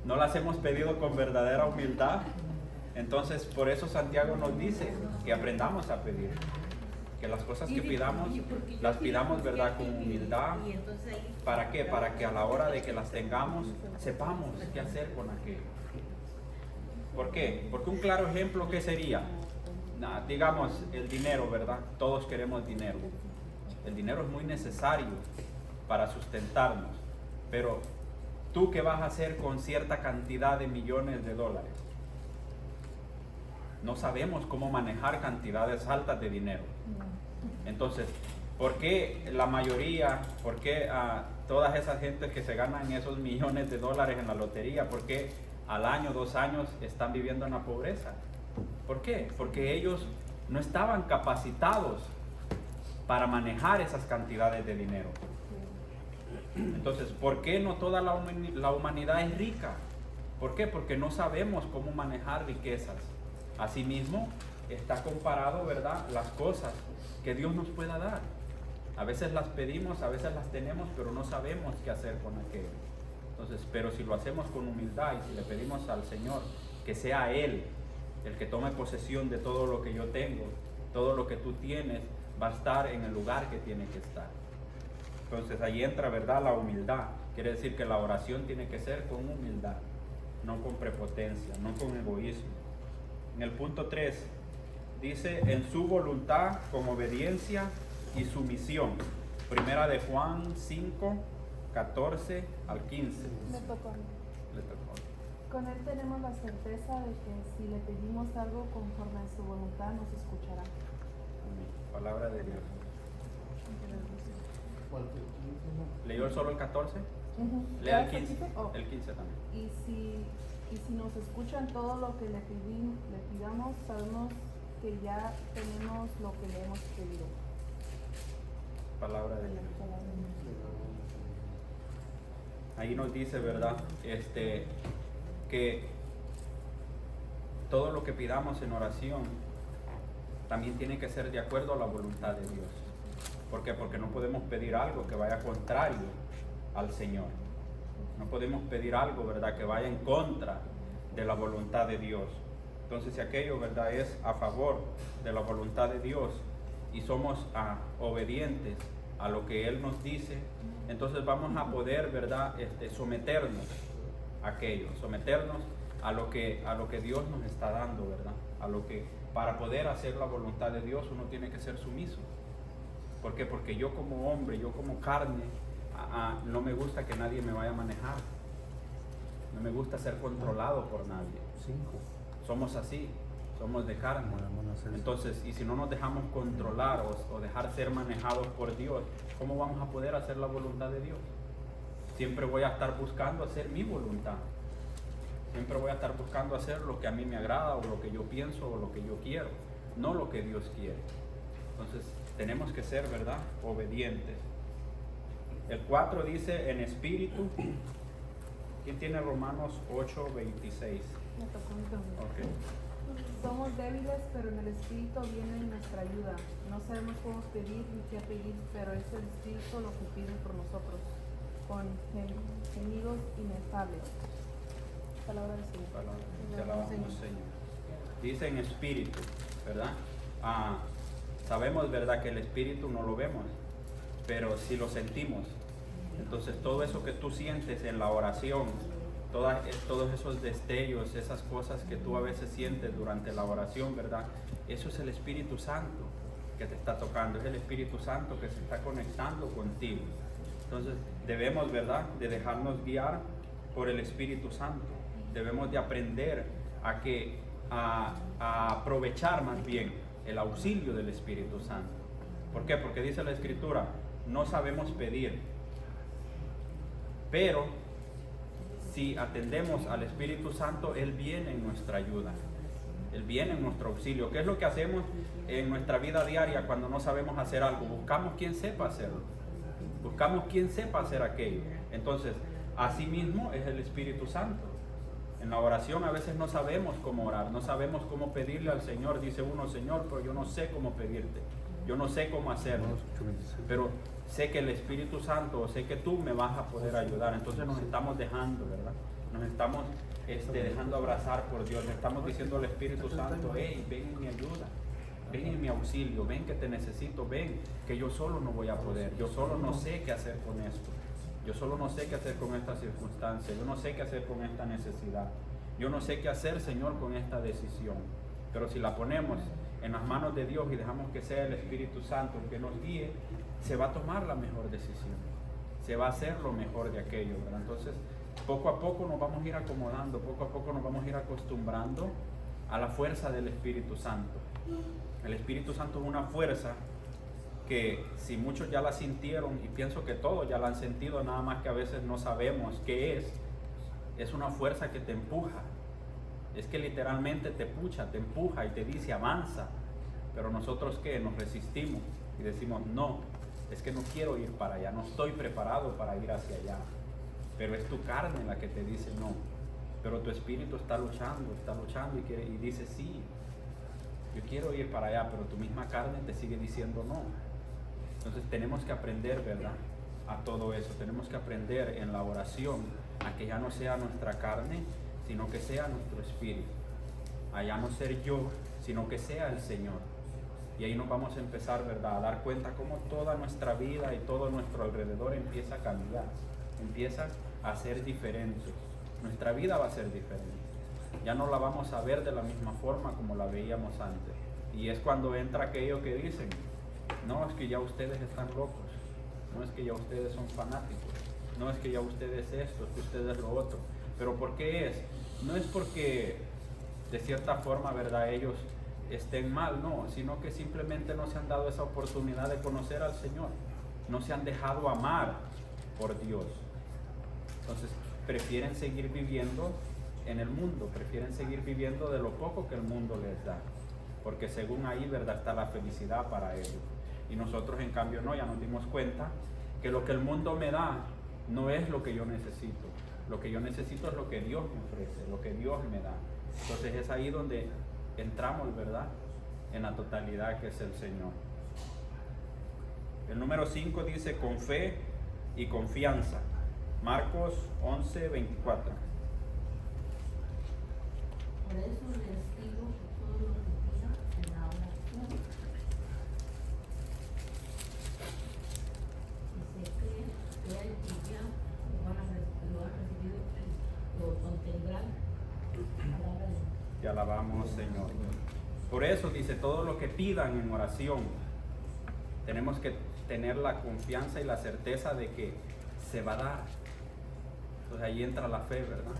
B: no las hemos pedido con verdadera humildad. Entonces, por eso Santiago nos dice que aprendamos a pedir. Que las cosas que pidamos, las pidamos, ¿verdad? Con humildad. ¿Para qué? Para que a la hora de que las tengamos, sepamos qué hacer con aquello. ¿Por qué? Porque un claro ejemplo, ¿qué sería? Digamos, el dinero, ¿verdad? Todos queremos dinero. El dinero es muy necesario para sustentarnos. Pero, ¿tú qué vas a hacer con cierta cantidad de millones de dólares? No sabemos cómo manejar cantidades altas de dinero. Entonces, ¿por qué la mayoría, por qué todas esas gentes que se ganan esos millones de dólares en la lotería, por qué al año, 2 años están viviendo en la pobreza? ¿Por qué? Porque ellos no estaban capacitados para manejar esas cantidades de dinero. Entonces, ¿por qué no toda la humanidad es rica? ¿Por qué? Porque no sabemos cómo manejar riquezas. Asimismo, está comparado, ¿verdad?, las cosas que Dios nos pueda dar. A veces las pedimos, a veces las tenemos, pero no sabemos qué hacer con aquello. Entonces, pero si lo hacemos con humildad y si le pedimos al Señor que sea Él el que tome posesión de todo lo que yo tengo, todo lo que tú tienes, va a estar en el lugar que tiene que estar. Entonces ahí entra, ¿verdad?, la humildad. Quiere decir que la oración tiene que ser con humildad, no con prepotencia, no con egoísmo. En el punto 3 dice, en su voluntad con obediencia y sumisión. Primera de Juan 5, 14 al 15.
H: Me tocó a mí.
B: Le tocó.
H: Con él tenemos la certeza de que si le pedimos algo conforme a su voluntad, nos escuchará.
B: Amén. Palabra de Dios.
F: ¿Cuál fue el 15, no?
B: ¿Leyó solo el 14? Lea el 15. El 15 también.
H: Y si nos escuchan todo lo que le pidamos, sabemos que ya tenemos lo que le hemos pedido.
B: Palabra de Dios. Ahí nos dice, ¿verdad? Que todo lo que pidamos en oración también tiene que ser de acuerdo a la voluntad de Dios. ¿Por qué? Porque no podemos pedir algo que vaya contrario al Señor. No podemos pedir algo, ¿verdad?, que vaya en contra de la voluntad de Dios. Entonces, si aquello, ¿verdad?, es a favor de la voluntad de Dios y somos obedientes a lo que Él nos dice, entonces vamos a poder, ¿verdad?, someternos a aquello, someternos a lo que Dios nos está dando, ¿verdad? Para poder hacer la voluntad de Dios uno tiene que ser sumiso. ¿Por qué? Porque yo como hombre, yo como carne, no me gusta que nadie me vaya a manejar. No me gusta ser controlado por nadie.
C: 5.
B: Somos así, somos de carne. Entonces, y si no nos dejamos controlar o dejar ser manejados por Dios, ¿cómo vamos a poder hacer la voluntad de Dios? Siempre voy a estar buscando hacer mi voluntad. Siempre voy a estar buscando hacer lo que a mí me agrada o lo que yo pienso o lo que yo quiero, no lo que Dios quiere. Entonces, tenemos que ser, ¿verdad?, obedientes. El 4 dice, en espíritu ¿Quién tiene Romanos 8:26?
H: Me tocó mi turno.
B: Ok.
H: Somos débiles, pero en el Espíritu viene nuestra ayuda. No sabemos cómo pedir ni qué pedir, pero es el Espíritu lo que pide por nosotros, con gemidos inestables. Palabra del Señor.
B: Te alabamos, Señor. Dice en espíritu, ¿verdad? Sabemos, ¿verdad?, que el espíritu no lo vemos, pero sí lo sentimos. Entonces todo eso que tú sientes en la oración, todos esos destellos, esas cosas que tú a veces sientes durante la oración, ¿verdad? Eso es el Espíritu Santo que te está tocando, es el Espíritu Santo que se está conectando contigo. Entonces debemos, ¿verdad?, de dejarnos guiar por el Espíritu Santo. Debemos de aprender a aprovechar más bien el auxilio del Espíritu Santo. ¿Por qué? Porque dice la Escritura, no sabemos pedir, pero si atendemos al Espíritu Santo, Él viene en nuestra ayuda, Él viene en nuestro auxilio. ¿Qué es lo que hacemos en nuestra vida diaria cuando no sabemos hacer algo? Buscamos quien sepa hacerlo, buscamos quien sepa hacer aquello. Entonces, así mismo es el Espíritu Santo. En la oración a veces no sabemos cómo orar, no sabemos cómo pedirle al Señor. Dice uno, Señor, pero yo no sé cómo pedirte, yo no sé cómo hacerlo, pero sé que el Espíritu Santo, sé que tú me vas a poder ayudar. Entonces nos estamos dejando, ¿verdad? Nos estamos dejando abrazar por Dios. Le estamos diciendo al Espíritu Santo, hey, ven en mi ayuda, ven en mi auxilio, ven que te necesito, ven que yo solo no voy a poder, yo solo no sé qué hacer con esto. Yo solo no sé qué hacer con esta circunstancia, yo no sé qué hacer con esta necesidad, yo no sé qué hacer, Señor, con esta decisión. Pero si la ponemos en las manos de Dios y dejamos que sea el Espíritu Santo el que nos guíe, se va a tomar la mejor decisión, se va a hacer lo mejor de aquello, ¿verdad? Entonces, poco a poco nos vamos a ir acomodando, poco a poco nos vamos a ir acostumbrando a la fuerza del Espíritu Santo. El Espíritu Santo es una fuerza que si muchos ya la sintieron, y pienso que todos ya la han sentido, nada más que a veces no sabemos qué es una fuerza que te empuja, es que literalmente te pucha, te empuja y te dice avanza, pero nosotros ¿qué? Nos resistimos y decimos no, es que no quiero ir para allá, no estoy preparado para ir hacia allá, pero es tu carne la que te dice no, pero tu espíritu está luchando y dice sí, yo quiero ir para allá, pero tu misma carne te sigue diciendo no. Entonces tenemos que aprender, ¿verdad?, a todo eso. Tenemos que aprender en la oración a que ya no sea nuestra carne, sino que sea nuestro espíritu. A ya no ser yo, sino que sea el Señor. Y ahí nos vamos a empezar, ¿verdad?, a dar cuenta cómo toda nuestra vida y todo nuestro alrededor empieza a cambiar, empieza a ser diferente. Nuestra vida va a ser diferente. Ya no la vamos a ver de la misma forma como la veíamos antes. Y es cuando entra aquello que dicen, no, es que ya ustedes están locos, no es que ya ustedes son fanáticos, no es que ya ustedes esto, es que ustedes lo otro. ¿Pero por qué es? No es porque de cierta forma, ¿verdad?, ellos estén mal, no, sino que simplemente no se han dado esa oportunidad de conocer al Señor, no se han dejado amar por Dios. Entonces prefieren seguir viviendo en el mundo, prefieren seguir viviendo de lo poco que el mundo les da, porque según ahí, ¿verdad?, está la felicidad para ellos. Y nosotros en cambio no, ya nos dimos cuenta que lo que el mundo me da no es lo que yo necesito. Lo que yo necesito es lo que Dios me ofrece, lo que Dios me da. Entonces es ahí donde entramos, ¿verdad?, en la totalidad que es el Señor. El número 5 dice con fe y confianza. Marcos 11:24.
G: Por eso les digo que todo lo que pidan en la oración, y se creen que hay que ya lo han recibido y lo contendrán. Palabra de Dios.
B: Te alabamos, Señor. Por eso dice, todo lo que pidan en oración, tenemos que tener la confianza y la certeza de que se va a dar. Entonces ahí entra la fe, ¿verdad?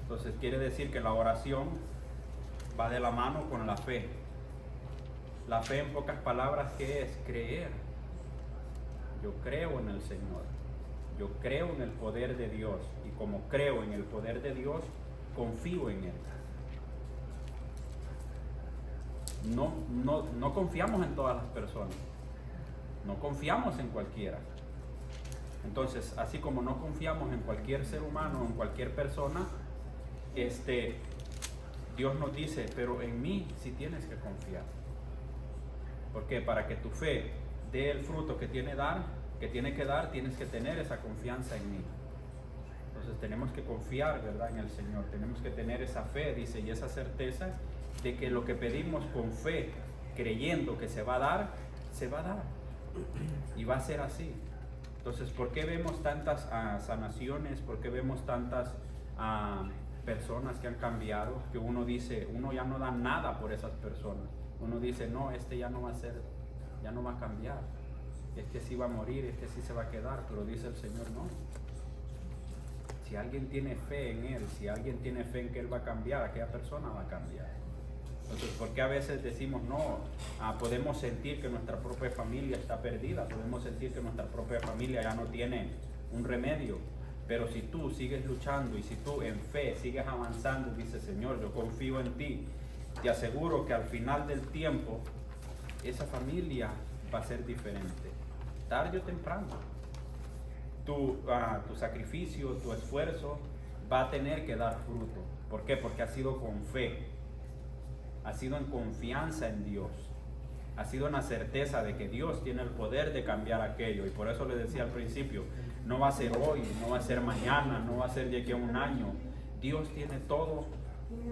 B: Entonces quiere decir que la oración va de la mano con la fe. La fe, en pocas palabras, ¿qué es? Creer. Yo creo en el Señor, yo creo en el poder de Dios, y como creo en el poder de Dios, confío en Él. No confiamos en todas las personas, no confiamos en cualquiera, Entonces, así como no confiamos en cualquier ser humano, en cualquier persona, Dios nos dice, pero en mí sí tienes que confiar. ¿Por qué? Para que tu fe dé el fruto que tiene que dar, tienes que tener esa confianza en mí. Entonces tenemos que confiar, ¿verdad?, en el Señor. Tenemos que tener esa fe, dice, y esa certeza de que lo que pedimos con fe, creyendo que se va a dar, se va a dar. Y va a ser así. Entonces, ¿por qué vemos tantas sanaciones? ¿Por qué vemos tantas personas que han cambiado? Que uno dice, uno ya no da nada por esas personas. Uno dice, no, ya no va a ser, ya no va a cambiar. Sí va a morir, sí se va a quedar. Pero dice el Señor, no. Si alguien tiene fe en Él, si alguien tiene fe en que Él va a cambiar, aquella persona va a cambiar. Entonces, ¿por qué a veces decimos no? Podemos sentir que nuestra propia familia está perdida, podemos sentir que nuestra propia familia ya no tiene un remedio, pero si tú sigues luchando y si tú en fe sigues avanzando y dices, Señor, yo confío en ti, te aseguro que al final del tiempo esa familia va a ser diferente, tarde o temprano. Tu sacrificio, tu esfuerzo va a tener que dar fruto. ¿Por qué? Porque ha sido con fe, ha sido en confianza en Dios, ha sido en la certeza de que Dios tiene el poder de cambiar aquello. Y por eso le decía al principio, no va a ser hoy, no va a ser mañana, no va a ser de aquí a un año. Dios tiene todo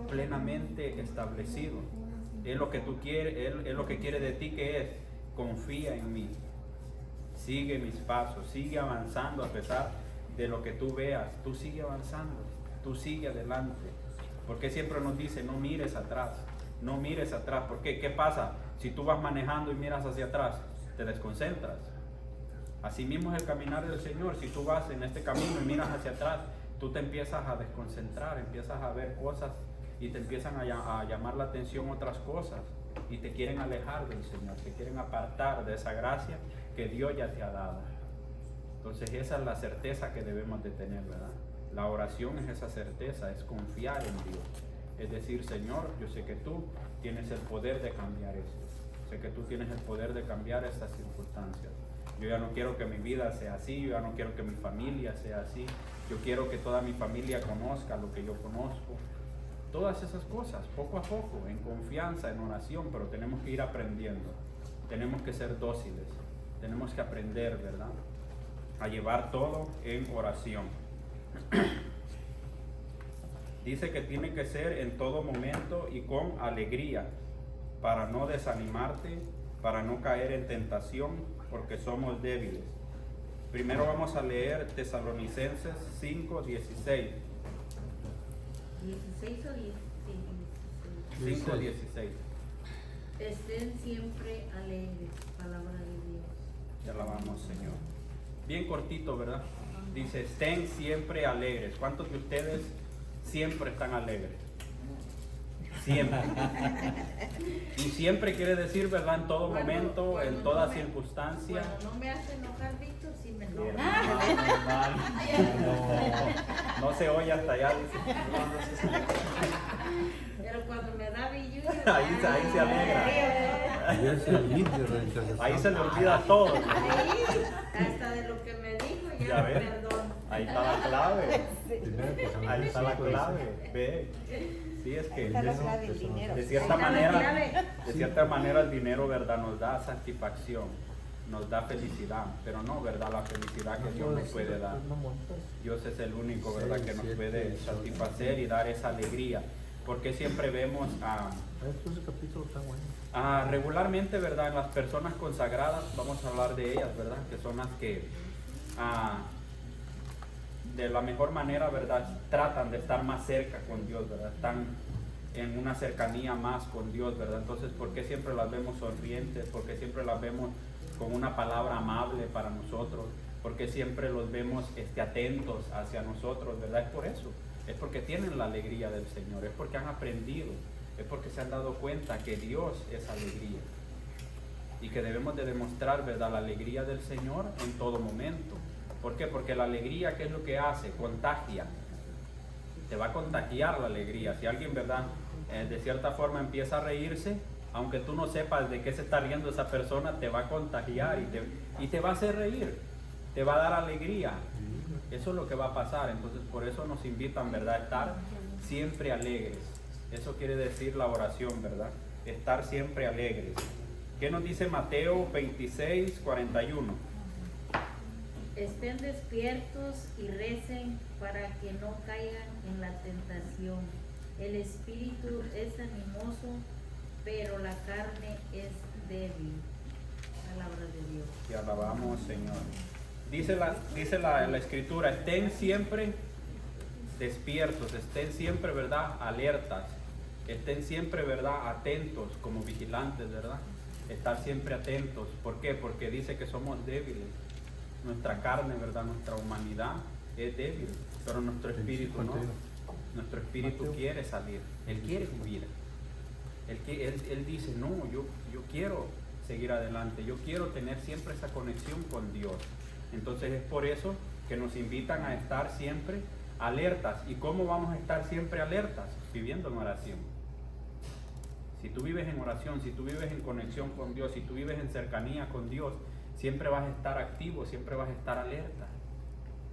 B: plenamente establecido. Es lo que tú quieres, Él lo que quiere de ti, que es, confía en mí, sigue mis pasos, sigue avanzando a pesar de lo que tú veas, tú sigue avanzando, tú sigue adelante. Porque siempre nos dice, no mires atrás, no mires atrás. ¿Por qué? ¿Qué pasa? Si tú vas manejando y miras hacia atrás, te desconcentras. Así mismo es el caminar del Señor. Si tú vas en este camino y miras hacia atrás, tú te empiezas a desconcentrar, empiezas a ver cosas y te empiezan a llamar la atención otras cosas y te quieren alejar del Señor, te quieren apartar de esa gracia que Dios ya te ha dado. Entonces esa es la certeza que debemos de tener, ¿verdad? La oración es esa certeza, es confiar en Dios. Es decir, Señor, yo sé que tú tienes el poder de cambiar esto. Sé que tú tienes el poder de cambiar estas circunstancias. Yo ya no quiero que mi vida sea así, yo ya no quiero que mi familia sea así. Yo quiero que toda mi familia conozca lo que yo conozco. Todas esas cosas, poco a poco, en confianza, en oración, pero tenemos que ir aprendiendo. Tenemos que ser dóciles. Tenemos que aprender, ¿verdad?, a llevar todo en oración. Dice que tiene que ser en todo momento y con alegría, para no desanimarte, para no caer en tentación, porque somos débiles. Primero vamos a leer Tesalonicenses 5:16.
G: 16 o 16.
B: 5:16.
G: Estén siempre alegres, palabra de Dios.
B: Te alabamos, Señor. Bien cortito, ¿verdad? Dice, estén siempre alegres. ¿Cuántos de ustedes siempre están alegres? Siempre. Y siempre quiere decir, ¿verdad?, en todo momento, en toda circunstancia.
G: Cuando no me hace enojar, Víctor, sí me
B: Bien,
G: enoja.
B: no se oye hasta allá, dice.
G: Pero cuando me da billuyo,
B: Ahí se alegra. Ahí se le olvida todo.
G: hasta de lo que me dijo,
B: Ya
G: ya
B: ves.
G: perdón.
B: Ahí está la clave. Ahí está la clave. Ve. Sí, es que de cierta manera el dinero, ¿verdad?, nos da satisfacción, nos da felicidad, pero no, ¿verdad?, la felicidad que Dios nos puede dar. Dios es el único, ¿verdad?, que nos puede satisfacer y dar esa alegría. Porque siempre vemos regularmente, ¿verdad?, en las personas consagradas, vamos a hablar de ellas, ¿verdad?, que son las que de la mejor manera, ¿verdad?, tratan de estar más cerca con Dios, ¿verdad?, están en una cercanía más con Dios, ¿verdad? Entonces, ¿por qué siempre las vemos sonrientes? ¿Por qué siempre las vemos con una palabra amable para nosotros? ¿Por qué siempre los vemos atentos hacia nosotros, ¿verdad? Es por eso, es porque tienen la alegría del Señor, es porque han aprendido, es porque se han dado cuenta que Dios es alegría y que debemos de demostrar, ¿verdad?, la alegría del Señor en todo momento. ¿Por qué? Porque la alegría, ¿qué es lo que hace? Contagia. Te va a contagiar la alegría. Si alguien, ¿verdad?, de cierta forma empieza a reírse, aunque tú no sepas de qué se está riendo esa persona, te va a contagiar y te va a hacer reír. te va a dar alegría. Eso es lo que va a pasar. Entonces por eso nos invitan, ¿verdad?, a estar siempre alegres. Eso quiere decir la oración, ¿verdad? Estar siempre alegres. ¿Qué nos dice Mateo 26:41?
G: Estén despiertos y recen para que no caigan en la tentación. El espíritu es animoso, pero la carne es débil. Palabra de Dios.
B: Te alabamos, Señor. Dice la escritura, estén siempre despiertos, estén siempre, ¿verdad?, alertas, estén siempre, ¿verdad?, atentos como vigilantes, ¿verdad? Estar siempre atentos. ¿Por qué? Porque dice que somos débiles. Nuestra carne, ¿verdad?, nuestra humanidad es débil, pero nuestro espíritu no. Nuestro espíritu quiere salir, él quiere vivir. Él dice, no, yo quiero seguir adelante, yo quiero tener siempre esa conexión con Dios. Entonces es por eso que nos invitan a estar siempre alertas. ¿Y cómo vamos a estar siempre alertas? Viviendo en oración. Si tú vives en oración, si tú vives en conexión con Dios, si tú vives en cercanía con Dios, siempre vas a estar activo, siempre vas a estar alerta.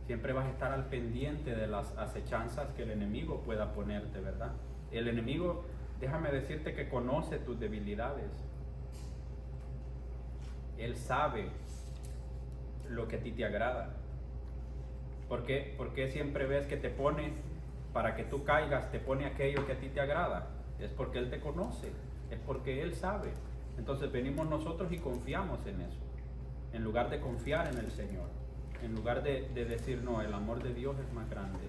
B: Siempre vas a estar al pendiente de las acechanzas que el enemigo pueda ponerte, ¿verdad? El enemigo, déjame decirte que conoce tus debilidades. Él sabe lo que a ti te agrada. ¿Por qué siempre ves que te pone, para que tú caigas, te pone aquello que a ti te agrada? Es porque Él te conoce, es porque Él sabe. Entonces venimos nosotros y confiamos en eso, en lugar de confiar en el Señor, en lugar de decir, no, el amor de Dios es más grande,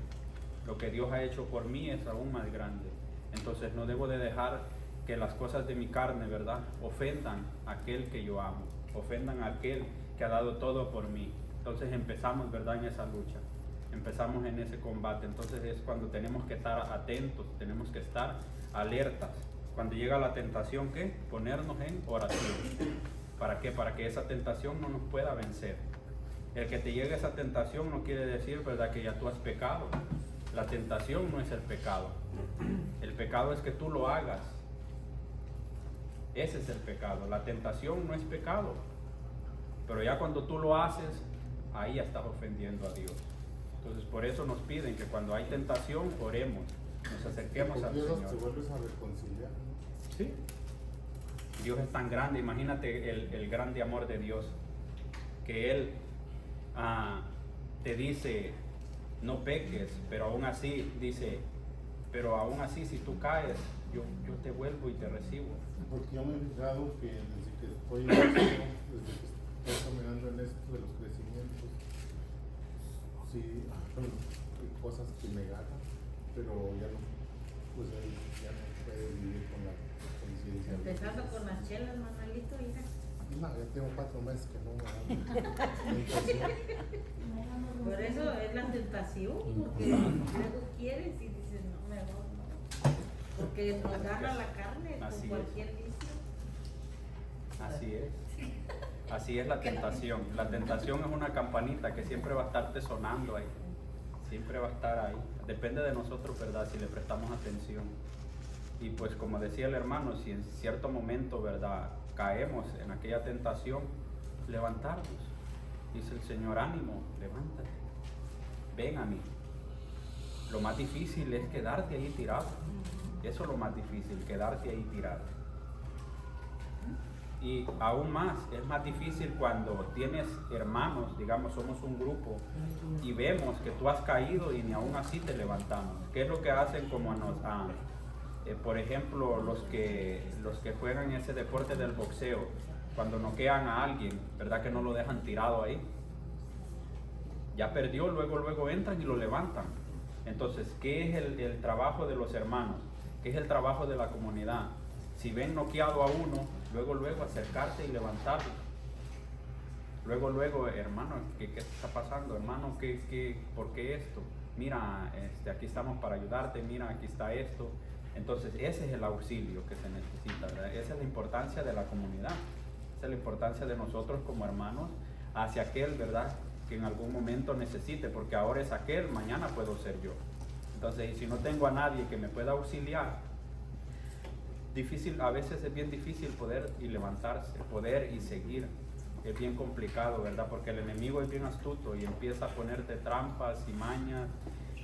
B: lo que Dios ha hecho por mí es aún más grande. Entonces no debo de dejar que las cosas de mi carne, ¿verdad?, ofendan a aquel que yo amo, ofendan a aquel que ha dado todo por mí. Entonces empezamos, ¿verdad?, en esa lucha, empezamos en ese combate. Entonces es cuando tenemos que estar atentos, tenemos que estar alertas. Cuando llega la tentación, ¿qué? Ponernos en oración. ¿Para qué? Para que esa tentación no nos pueda vencer. El que te llegue esa tentación no quiere decir, ¿verdad?, que ya tú has pecado. La tentación no es el pecado. El pecado es que tú lo hagas. Ese es el pecado. La tentación no es pecado. Pero ya cuando tú lo haces, ahí ya estás ofendiendo a Dios. Entonces por eso nos piden que cuando hay tentación, oremos, nos acerquemos al Señor.
F: Te vuelves a reconciliar.
B: Sí. Dios es tan grande, imagínate el grande amor de Dios, que Él te dice, no peques, pero aún así dice, pero aún así si tú caes, yo te vuelvo y te recibo.
F: Porque yo me he fijado que desde que estoy en esto, desde que estoy caminando en esto de los crecimientos, sí, hay cosas que me ganan, pero ya no, pues ya no puedo vivir con la conciencia.
G: Empezando con las chelas, Manuelito, hija.
F: No, ya tengo 4 meses que no me dan.
G: Por eso es la tentación, porque luego quieres y dices, no, mejor no. Porque nos gana la carne
B: Así
G: con
B: es.
G: cualquier vicio.
B: Así es. Así es la tentación. La tentación es una campanita que siempre va a estarte sonando ahí. Siempre va a estar ahí. Depende de nosotros, ¿verdad?, si le prestamos atención. Y pues como decía el hermano, si en cierto momento, ¿verdad?, caemos en aquella tentación, levantarnos. Dice el Señor, ánimo, levántate. Ven a mí. Lo más difícil es quedarte ahí tirado. Eso es lo más difícil, quedarte ahí tirado. Y aún más, es más difícil cuando tienes hermanos, digamos, somos un grupo y vemos que tú has caído y ni aún así te levantamos. ¿Qué es lo que hacen como por ejemplo, los que juegan ese deporte del boxeo, cuando noquean a alguien, ¿verdad?, que no lo dejan tirado ahí? Ya perdió, luego entran y lo levantan. Entonces, ¿qué es el trabajo de los hermanos? ¿Qué es el trabajo de la comunidad? Si ven noqueado a uno, luego acercarse y levantarlo. Luego, hermano, ¿qué está pasando? Hermano, ¿por qué esto? Mira, aquí estamos para ayudarte, mira, aquí está esto. Entonces, ese es el auxilio que se necesita, ¿verdad? Esa es la importancia de la comunidad. Esa es la importancia de nosotros como hermanos hacia aquel, ¿verdad?, que en algún momento necesite, porque ahora es aquel, mañana puedo ser yo. Entonces, y si no tengo a nadie que me pueda auxiliar, a veces es bien difícil poder y levantarse, poder y seguir. es bien complicado, ¿verdad? Porque el enemigo es bien astuto y empieza a ponerte trampas y mañas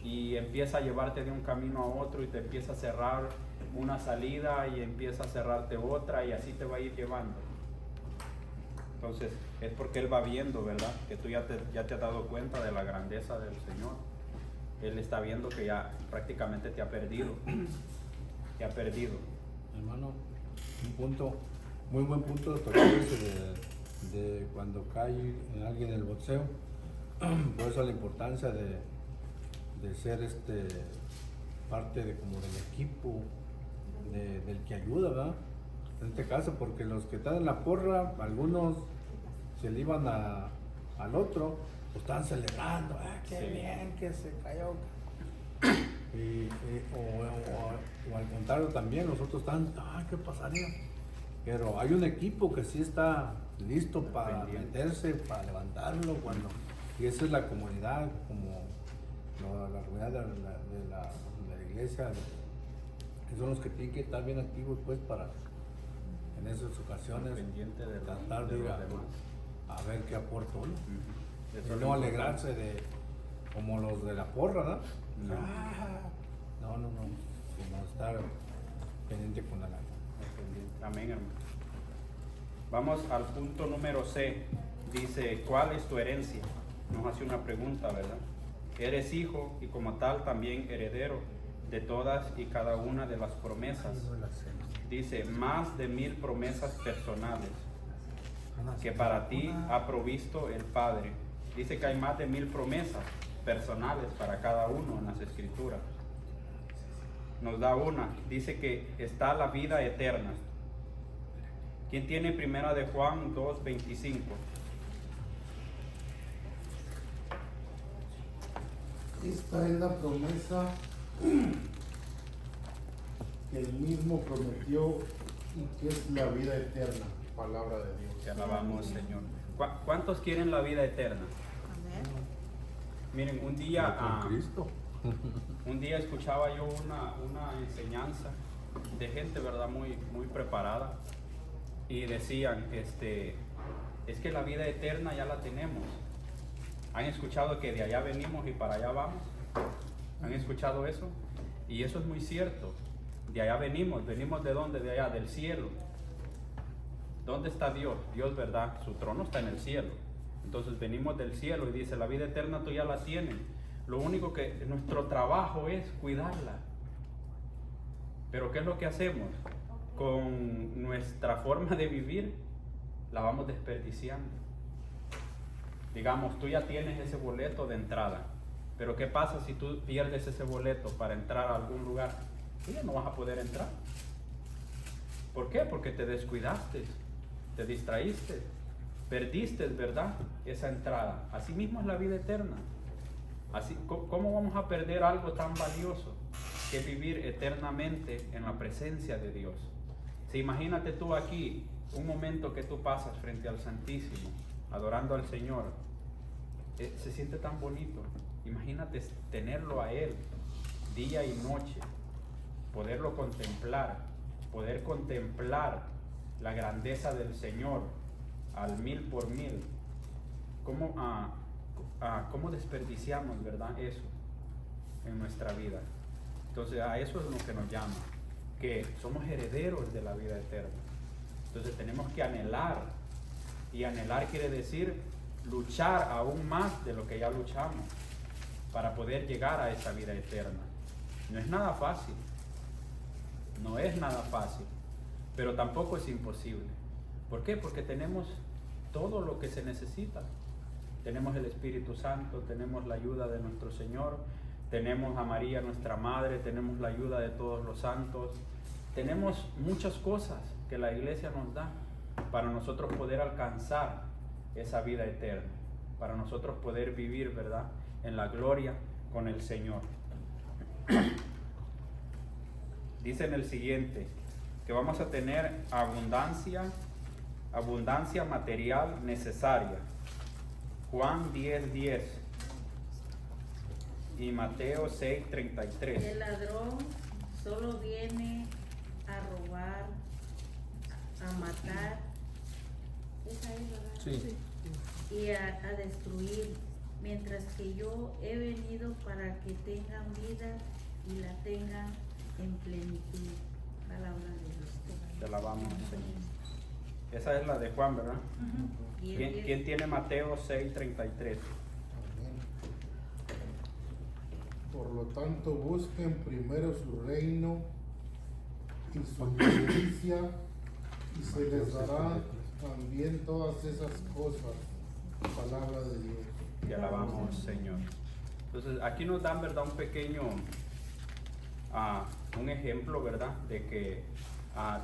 B: y empieza a llevarte de un camino a otro y te empieza a cerrar una salida y empieza a cerrarte otra y así te va a ir llevando. Entonces es porque Él va viendo, ¿verdad? Que tú ya te has dado cuenta de la grandeza del Señor. Él está viendo que ya prácticamente te ha perdido. Te ha perdido.
C: Hermano, un punto, muy buen punto tocó ese de cuando cae en alguien en el boxeo. Por eso la importancia de ser parte de como del equipo, del que ayuda, ¿verdad? En este caso, porque los que están en la porra, algunos se le iban al otro, pues estaban celebrando, qué
B: Sí.
C: bien que se cayó. O al contrario también, los otros están, ¿qué pasaría? Pero hay un equipo que sí está listo para meterse, para levantarlo, y esa es la comunidad, como la comunidad de la iglesia, que son los que tienen que estar bien activos, pues, para en esas ocasiones
B: Pendiente de
C: tratar de ir
B: los demás.
C: a ver qué aporta uno.
B: Eso
C: Y
B: es
C: no
B: lo importante.
C: alegrarse como los de la porra, ¿no?
B: No.
C: No, sino estar pendiente con la lana.
B: Amén, hermano. Vamos al punto número C. Dice, ¿cuál es tu herencia? Nos hace una pregunta, ¿verdad? Eres hijo y como tal también heredero de todas y cada una de las promesas. Dice, más de 1000 promesas personales que para ti ha provisto el Padre. Dice que hay más de 1000 promesas personales para cada uno en las Escrituras. Nos da una, dice que está la vida eterna. ¿Quién tiene primera de Juan 2:25?
F: Esta es la promesa que Él mismo prometió y que es la vida eterna, palabra de Dios.
B: Te alabamos, Señor. ¿Cuántos quieren la vida eterna? Miren, un día,
C: Con Cristo.
B: un día escuchaba yo una enseñanza de gente, ¿verdad? Muy, muy preparada, y decían, es que la vida eterna ya la tenemos. ¿Han escuchado que de allá venimos y para allá vamos? ¿Han escuchado eso? Y eso es muy cierto. De allá venimos ¿de dónde? De allá, del cielo. ¿Dónde está Dios? Dios, ¿verdad? Su trono está en el cielo. Entonces venimos del cielo y dice, la vida eterna tú ya la tienes. Lo único que nuestro trabajo es cuidarla. Pero ¿qué es lo que hacemos? Con nuestra forma de vivir, la vamos desperdiciando. Digamos, tú ya tienes ese boleto de entrada, pero ¿qué pasa si tú pierdes ese boleto para entrar a algún lugar? Tú ya no vas a poder entrar. ¿Por qué? Porque te descuidaste, te distraíste, perdiste, ¿verdad? Esa entrada. Así mismo es la vida eterna. Así, ¿cómo vamos a perder algo tan valioso que vivir eternamente en la presencia de Dios? Si imagínate tú aquí, un momento que tú pasas frente al Santísimo, adorando al Señor, se siente tan bonito. Imagínate tenerlo a Él día y noche, poderlo contemplar, poder contemplar la grandeza del Señor al 1000 por 1000. ¿Cómo desperdiciamos, verdad, eso en nuestra vida? Entonces a eso es lo que nos llama, que somos herederos de la vida eterna. Entonces tenemos que anhelar, y anhelar quiere decir luchar aún más de lo que ya luchamos para poder llegar a esa vida eterna. No es nada fácil, no es nada fácil, pero tampoco es imposible. ¿Por qué? Porque tenemos todo lo que se necesita. Tenemos el Espíritu Santo, tenemos la ayuda de nuestro Señor, tenemos a María nuestra Madre, tenemos la ayuda de todos los santos, tenemos muchas cosas que la Iglesia nos da para nosotros poder alcanzar esa vida eterna, para nosotros poder vivir, ¿verdad?, en la gloria con el Señor. Dice en el siguiente que vamos a tener abundancia material necesaria. Juan 10:10 y Mateo 6:33.
G: El ladrón solo viene a robar, a matar. Esa es, ¿verdad?
C: Sí.
G: y a destruir, mientras que yo he venido para que tengan vida y la tengan en plenitud. Palabra de Dios.
B: Te alabamos, Señor. Esa es la de Juan, ¿verdad?
G: Y el
B: ¿Quién tiene Mateo 6:33?
F: Amén. Por lo tanto, busquen primero su reino y su justicia, y se les dará también todas esas cosas. Palabra de Dios.
B: Te alabamos, Señor. Entonces, aquí nos dan, ¿verdad? Un pequeño, un ejemplo, ¿verdad? De que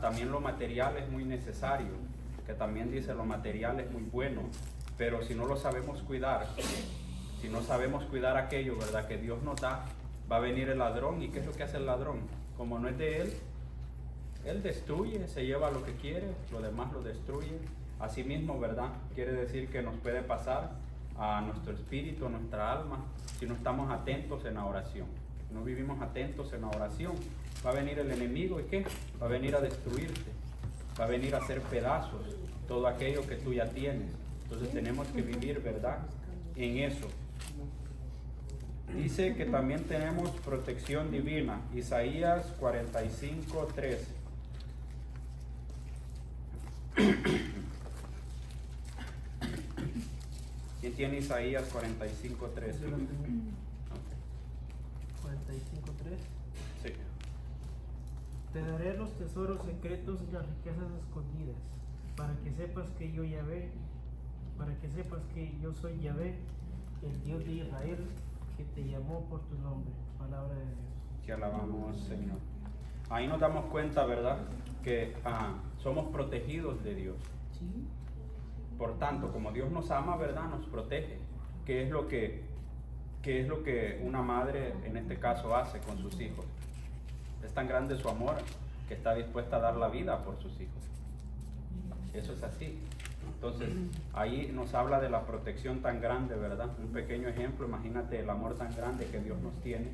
B: también lo material es muy necesario, que también dice lo material es muy bueno, pero si no lo sabemos cuidar, si no sabemos cuidar aquello, ¿verdad? Que Dios nos da, va a venir el ladrón. ¿Y qué es lo que hace el ladrón? Como no es de él destruye, se lleva lo que quiere, lo demás lo destruye. Asimismo, ¿verdad? Quiere decir que nos puede pasar a nuestro espíritu, a nuestra alma, si no estamos atentos en la oración. Si no vivimos atentos en la oración, va a venir el enemigo, ¿y qué? Va a venir a destruirte, va a venir a hacer pedazos todo aquello que tú ya tienes. Entonces tenemos que vivir, ¿verdad? En eso. Dice que también tenemos protección divina. Isaías 45:3. ¿Quién tiene Isaías 45:3?
D: 45:3.
B: Sí.
D: Te daré los tesoros secretos y las riquezas escondidas, para que sepas que yo Yahvé, para que sepas que yo soy Yahvé, el Dios de Israel, que te llamó por tu nombre. Palabra de Dios.
B: Te alabamos, Señor. Ahí nos damos cuenta, ¿verdad? Que somos protegidos de Dios. Por tanto, como Dios nos ama, ¿verdad? Nos protege. ¿Qué es lo que una madre, en este caso, hace con sus hijos? Es tan grande su amor que está dispuesta a dar la vida por sus hijos. Eso es así. Entonces, ahí nos habla de la protección tan grande, ¿verdad? Un pequeño ejemplo, imagínate el amor tan grande que Dios nos tiene,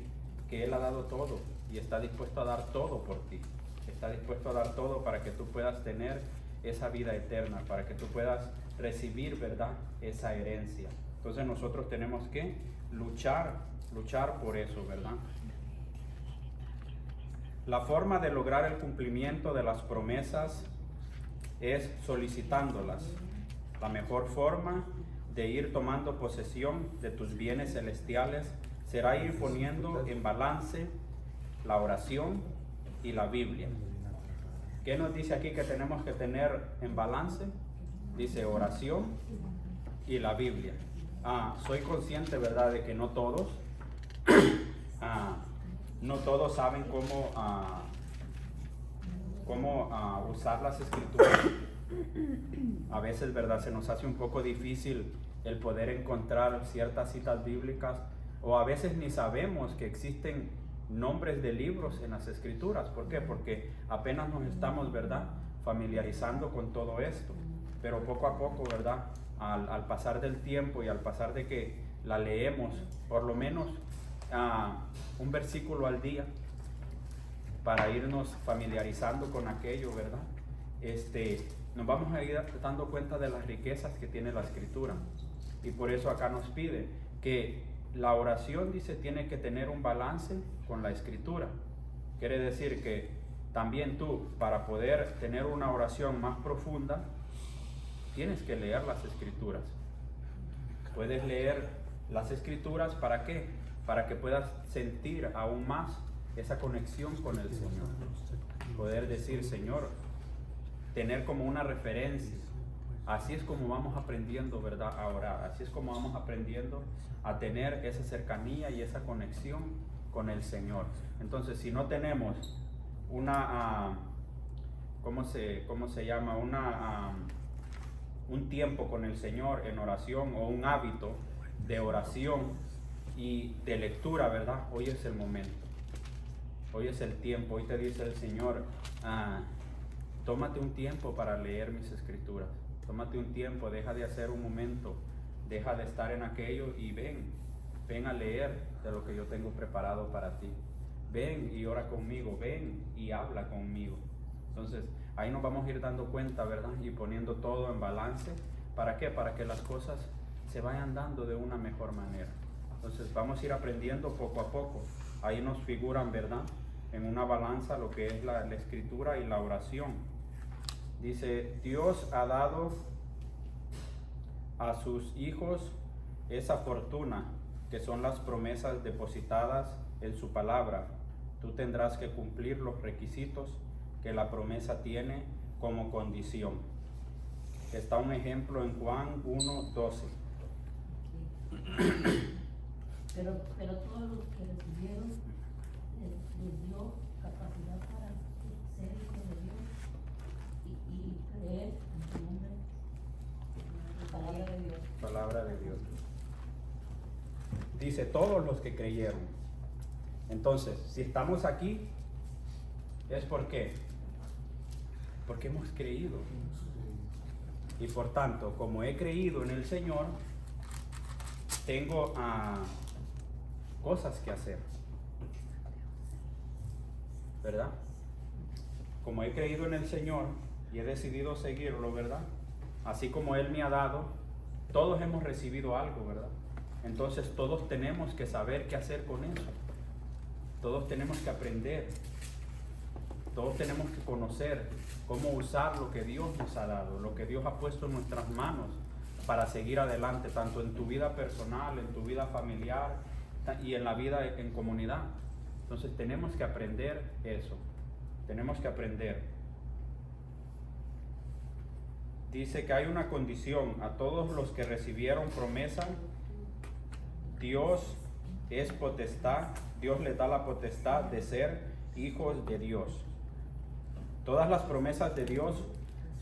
B: que Él ha dado todo y está dispuesto a dar todo por ti. Está dispuesto a dar todo para que tú puedas tener esa vida eterna, para que tú puedas recibir, ¿verdad? Esa herencia. Entonces nosotros tenemos que luchar por eso, ¿verdad? La forma de lograr el cumplimiento de las promesas es solicitándolas. La mejor forma de ir tomando posesión de tus bienes celestiales será ir poniendo en balance la oración y la Biblia. ¿Qué nos dice aquí que tenemos que tener en balance? Dice oración y la Biblia. Soy consciente, ¿verdad?, de que no todos saben cómo usar las escrituras. A veces, ¿verdad?, se nos hace un poco difícil el poder encontrar ciertas citas bíblicas, o a veces ni sabemos que existen nombres de libros en las escrituras. ¿Por qué? Porque apenas nos estamos, ¿verdad?, familiarizando con todo esto. Pero poco a poco, ¿verdad?, al pasar del tiempo y al pasar de que la leemos, por lo menos un versículo al día, para irnos familiarizando con aquello, ¿verdad? Nos vamos a ir dando cuenta de las riquezas que tiene la escritura. Y por eso acá nos pide que la oración, dice, tiene que tener un balance con la escritura. Quiere decir que también tú, para poder tener una oración más profunda, tienes que leer las escrituras. Puedes leer las escrituras, ¿para qué? Para que puedas sentir aún más esa conexión con el Señor. Poder decir, Señor, tener como una referencia. Así es como vamos aprendiendo, ¿verdad?, a orar. Así es como vamos aprendiendo a tener esa cercanía y esa conexión con el Señor. Entonces, si no tenemos una, ¿cómo se llama? Un tiempo con el Señor en oración, o un hábito de oración y de lectura, ¿verdad? Hoy es el momento. Hoy es el tiempo. Hoy te dice el Señor, tómate un tiempo para leer mis escrituras. Tómate un tiempo, deja de hacer un momento, deja de estar en aquello y ven a leer de lo que yo tengo preparado para ti. Ven y ora conmigo, ven y habla conmigo. Entonces, ahí nos vamos a ir dando cuenta, ¿verdad? Y poniendo todo en balance ¿Para qué? Para que las cosas se vayan dando de una mejor manera. Entonces vamos a ir aprendiendo poco a poco. Ahí nos figuran, ¿verdad?, en una balanza lo que es la escritura y la oración. Dice, Dios ha dado a sus hijos esa fortuna, que son las promesas depositadas en su palabra. Tú tendrás que cumplir los requisitos que la promesa tiene como condición. Está un ejemplo en Juan 1:12.
I: Pero todos los que recibieron les dio capacidad para ser hijos de Dios y creer en su nombre, la palabra de Dios.
B: Palabra de Dios. Dice todos los que creyeron. Entonces, si estamos aquí, es porque hemos creído. Y por tanto, como he creído en el Señor, tengo cosas que hacer, ¿verdad? Como he creído en el Señor y he decidido seguirlo, ¿verdad? Así como Él me ha dado, todos hemos recibido algo, ¿verdad? Entonces todos tenemos que saber qué hacer con eso. Todos tenemos que aprender. Todos tenemos que conocer cómo usar lo que Dios nos ha dado, lo que Dios ha puesto en nuestras manos para seguir adelante, tanto en tu vida personal, en tu vida familiar y en la vida en comunidad. Entonces tenemos que aprender eso. Tenemos que aprender. Dice que hay una condición a todos los que recibieron promesa. Dios es potestad, Dios les da la potestad de ser hijos de Dios. Todas las promesas de Dios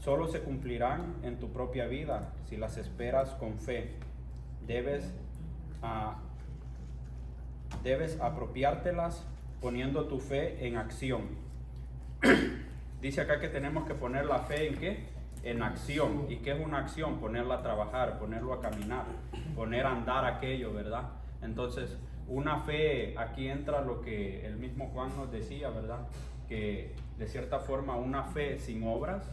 B: solo se cumplirán en tu propia vida si las esperas con fe. Debes apropiártelas poniendo tu fe en acción. Dice acá que tenemos que poner la fe en ¿qué? En acción. ¿Y qué es una acción? Ponerla a trabajar, ponerlo a caminar, poner a andar aquello, ¿verdad? Entonces, una fe, aquí entra lo que el mismo Juan nos decía, ¿verdad? Que de cierta forma una fe sin obras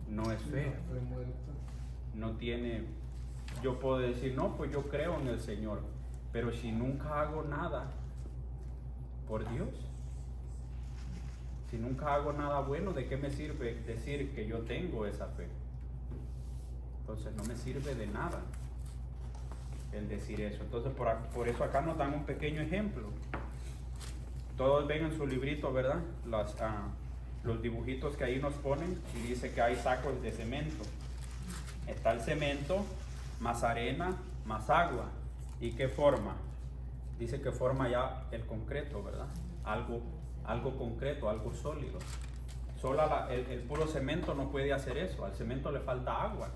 B: no es fe. No tiene, yo puedo decir, no, pues yo creo en el Señor, pero si nunca hago nada por Dios, si nunca hago nada bueno, ¿de qué me sirve decir que yo tengo esa fe? Entonces no me sirve de nada el decir eso. Entonces por eso acá nos dan un pequeño ejemplo. Todos ven en su librito, ¿verdad? Los dibujitos que ahí nos ponen y dice que hay sacos de cemento. Está el cemento, más arena, más agua. ¿Y qué forma? Dice que forma ya el concreto, ¿verdad? Algo concreto, algo sólido. Solo el puro cemento no puede hacer eso. Al cemento le falta agua.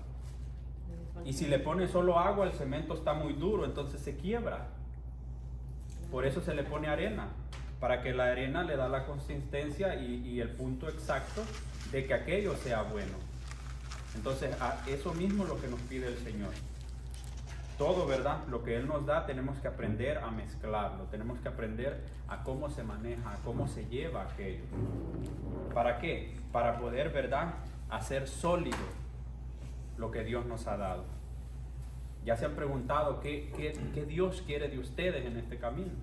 B: Y si le pone solo agua, el cemento está muy duro, entonces se quiebra. Por eso se le pone arena, para que la arena le da la consistencia y el punto exacto de que aquello sea bueno. Entonces, a eso mismo es lo que nos pide el Señor. Todo, ¿verdad? Lo que Él nos da, tenemos que aprender a mezclarlo, tenemos que aprender a cómo se maneja, a cómo se lleva aquello. ¿Para qué? Para poder, ¿verdad?, hacer sólido lo que Dios nos ha dado. Ya se han preguntado qué Dios quiere de ustedes en este camino.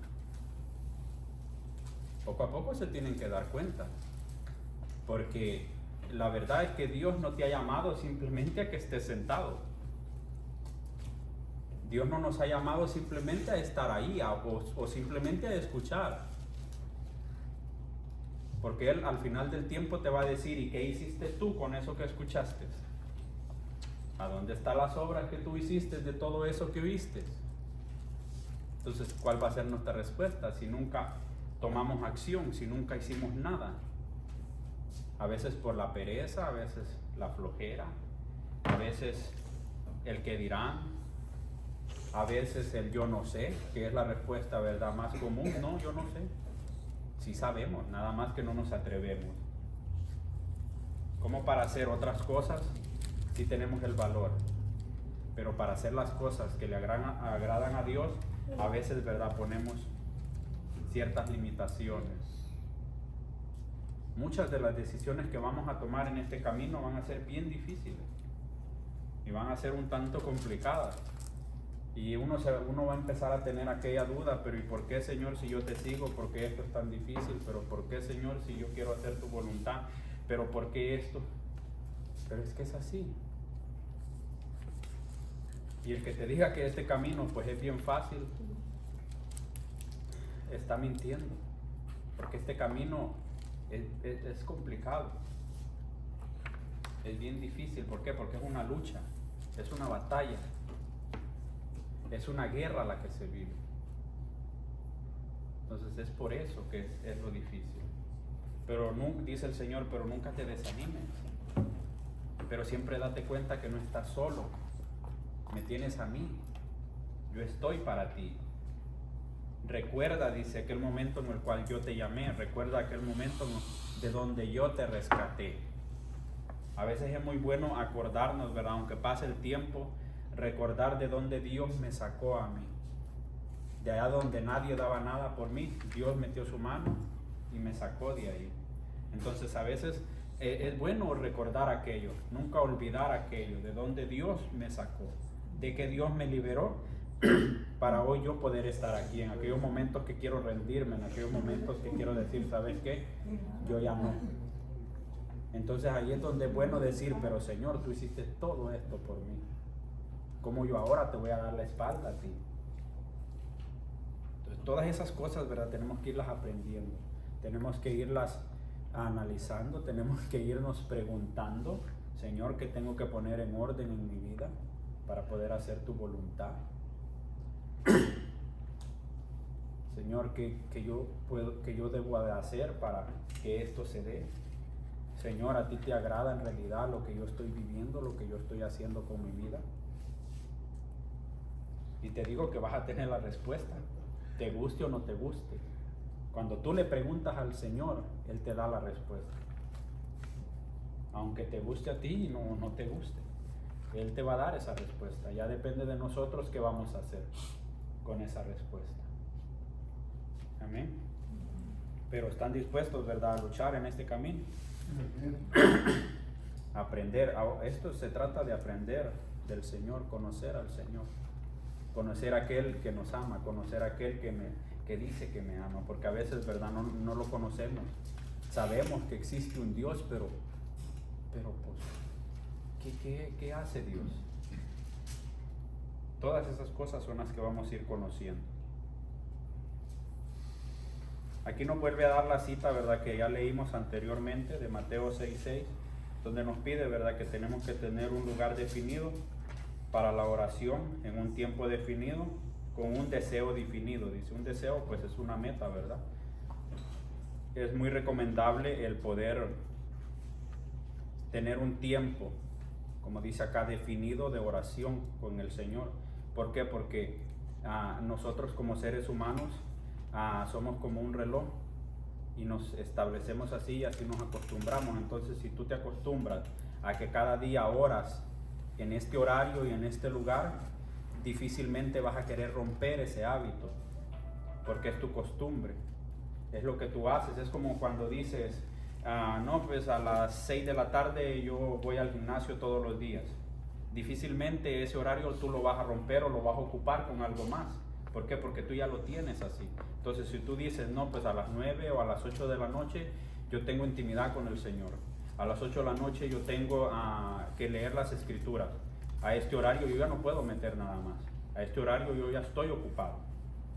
B: Poco a poco se tienen que dar cuenta, porque la verdad es que Dios no te ha llamado simplemente a que estés sentado. Dios no nos ha llamado simplemente a estar ahí o simplemente a escuchar, porque Él al final del tiempo te va a decir: ¿y qué hiciste tú con eso que escuchaste? ¿A dónde están las obras que tú hiciste de todo eso que oíste? Entonces, ¿cuál va a ser nuestra respuesta si nunca tomamos acción, si nunca hicimos nada? A veces por la pereza, a veces la flojera, a veces el que dirán, a veces el yo no sé, que es la respuesta, ¿verdad?, más común. No, yo no sé. Sí sabemos, nada más que no nos atrevemos. ¿Cómo para hacer otras cosas? Sí tenemos el valor, pero para hacer las cosas que le agradan a Dios, a veces, ¿verdad?, ponemos ciertas limitaciones. Muchas de las decisiones que vamos a tomar en este camino van a ser bien difíciles, a ser un tanto complicadas. Y uno va a empezar a tener aquella duda, pero ¿y por qué, Señor, si yo te sigo? ¿Por qué esto es tan difícil? ¿Pero por qué, Señor, si yo quiero hacer tu voluntad? ¿Pero por qué esto? Pero es que es así. Y el que te diga que este camino pues es bien fácil, está mintiendo. Porque este camino es complicado. Es bien difícil. ¿Por qué? Porque es una lucha, es una batalla. Es una guerra la que se vive. Entonces es por eso que es lo difícil. Pero dice el Señor, pero nunca te desanimes. Pero siempre date cuenta que no estás solo. Me tienes a mí. Yo estoy para ti. Recuerda, dice, aquel momento en el cual yo te llamé. Recuerda aquel momento de donde yo te rescaté. A veces es muy bueno acordarnos, ¿verdad? Aunque pase el tiempo, recordar de dónde Dios me sacó a mí. De allá donde nadie daba nada por mí, Dios metió su mano y me sacó de ahí. Entonces a veces es bueno recordar aquello, nunca olvidar aquello, de donde Dios me sacó, de que Dios me liberó para hoy yo poder estar aquí, en aquellos momentos que quiero rendirme, en aquellos momentos que quiero decir, ¿sabes qué? Yo ya no. Entonces ahí es donde es bueno decir, pero Señor, tú hiciste todo esto por mí. ¿Cómo yo ahora te voy a dar la espalda a ti? Entonces, todas esas cosas, ¿verdad? Tenemos que irlas aprendiendo. Tenemos que irlas analizando. Tenemos que irnos preguntando, Señor, ¿qué tengo que poner en orden en mi vida para poder hacer tu voluntad? Señor, ¿qué yo debo de hacer para que esto se dé? Señor, ¿a ti te agrada en realidad lo que yo estoy viviendo, lo que yo estoy haciendo con mi vida? Y te digo que vas a tener la respuesta, te guste o no te guste. Cuando tú le preguntas al Señor, Él te da la respuesta. Aunque te guste a ti y no te guste, Él te va a dar esa respuesta. Ya depende de nosotros qué vamos a hacer con esa respuesta. Amén. Pero están dispuestos, ¿verdad?, a luchar en este camino. Aprender. Esto se trata de aprender del Señor, conocer al Señor. Conocer a aquel que nos ama, conocer a aquel que dice que me ama, porque a veces, ¿verdad?, no lo conocemos. Sabemos que existe un Dios, pero pues, ¿qué hace Dios? Todas esas cosas son las que vamos a ir conociendo. Aquí nos vuelve a dar la cita, ¿verdad?, que ya leímos anteriormente, de Mateo 6:6, donde nos pide, ¿verdad?, que tenemos que tener un lugar definido para la oración en un tiempo definido, con un deseo definido. Dice, un deseo pues es una meta, ¿verdad? Es muy recomendable el poder tener un tiempo, como dice acá, definido de oración con el Señor. ¿Por qué? Porque nosotros como seres humanos somos como un reloj y nos establecemos así y así nos acostumbramos. Entonces, si tú te acostumbras a que cada día oras en este horario y en este lugar, difícilmente vas a querer romper ese hábito, porque es tu costumbre, es lo que tú haces. Es como cuando dices, no, pues a las 6 de la tarde yo voy al gimnasio todos los días. Difícilmente ese horario tú lo vas a romper o lo vas a ocupar con algo más. ¿Por qué? Porque tú ya lo tienes así. Entonces, si tú dices, no, pues a las 9 o a las 8 de la noche yo tengo intimidad con el Señor. A las 8 de la noche yo tengo que leer las escrituras. A este horario yo ya no puedo meter nada más. A este horario yo ya estoy ocupado.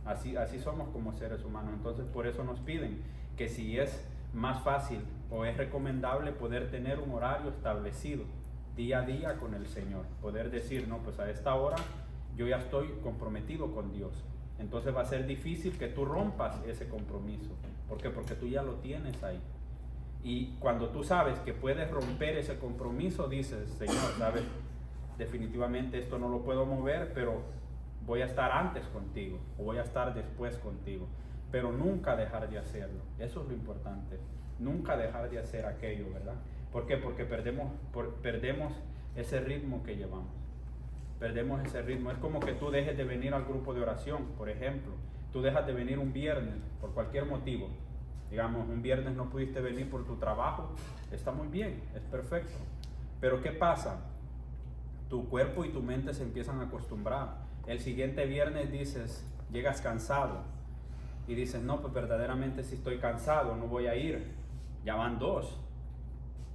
B: Así somos como seres humanos. Entonces por eso nos piden que si es más fácil o es recomendable poder tener un horario establecido día a día con el Señor. Poder decir, no, pues a esta hora yo ya estoy comprometido con Dios. Entonces va a ser difícil que tú rompas ese compromiso. ¿Por qué? Porque tú ya lo tienes ahí. Y cuando tú sabes que puedes romper ese compromiso, dices, Señor, ¿sabes? Definitivamente esto no lo puedo mover, pero voy a estar antes contigo o voy a estar después contigo. Pero nunca dejar de hacerlo. Eso es lo importante. Nunca dejar de hacer aquello, ¿verdad? ¿Por qué? Porque perdemos ese ritmo que llevamos. Perdemos ese ritmo. Es como que tú dejes de venir al grupo de oración, por ejemplo. Tú dejas de venir un viernes por cualquier motivo. Digamos, un viernes no pudiste venir por tu trabajo. Está muy bien, es perfecto. Pero ¿qué pasa? tu cuerpo y tu mente se empiezan a acostumbrar. El siguiente viernes dices, llegas cansado y dices, no, pues verdaderamente si estoy cansado, no voy a ir. Ya van 2.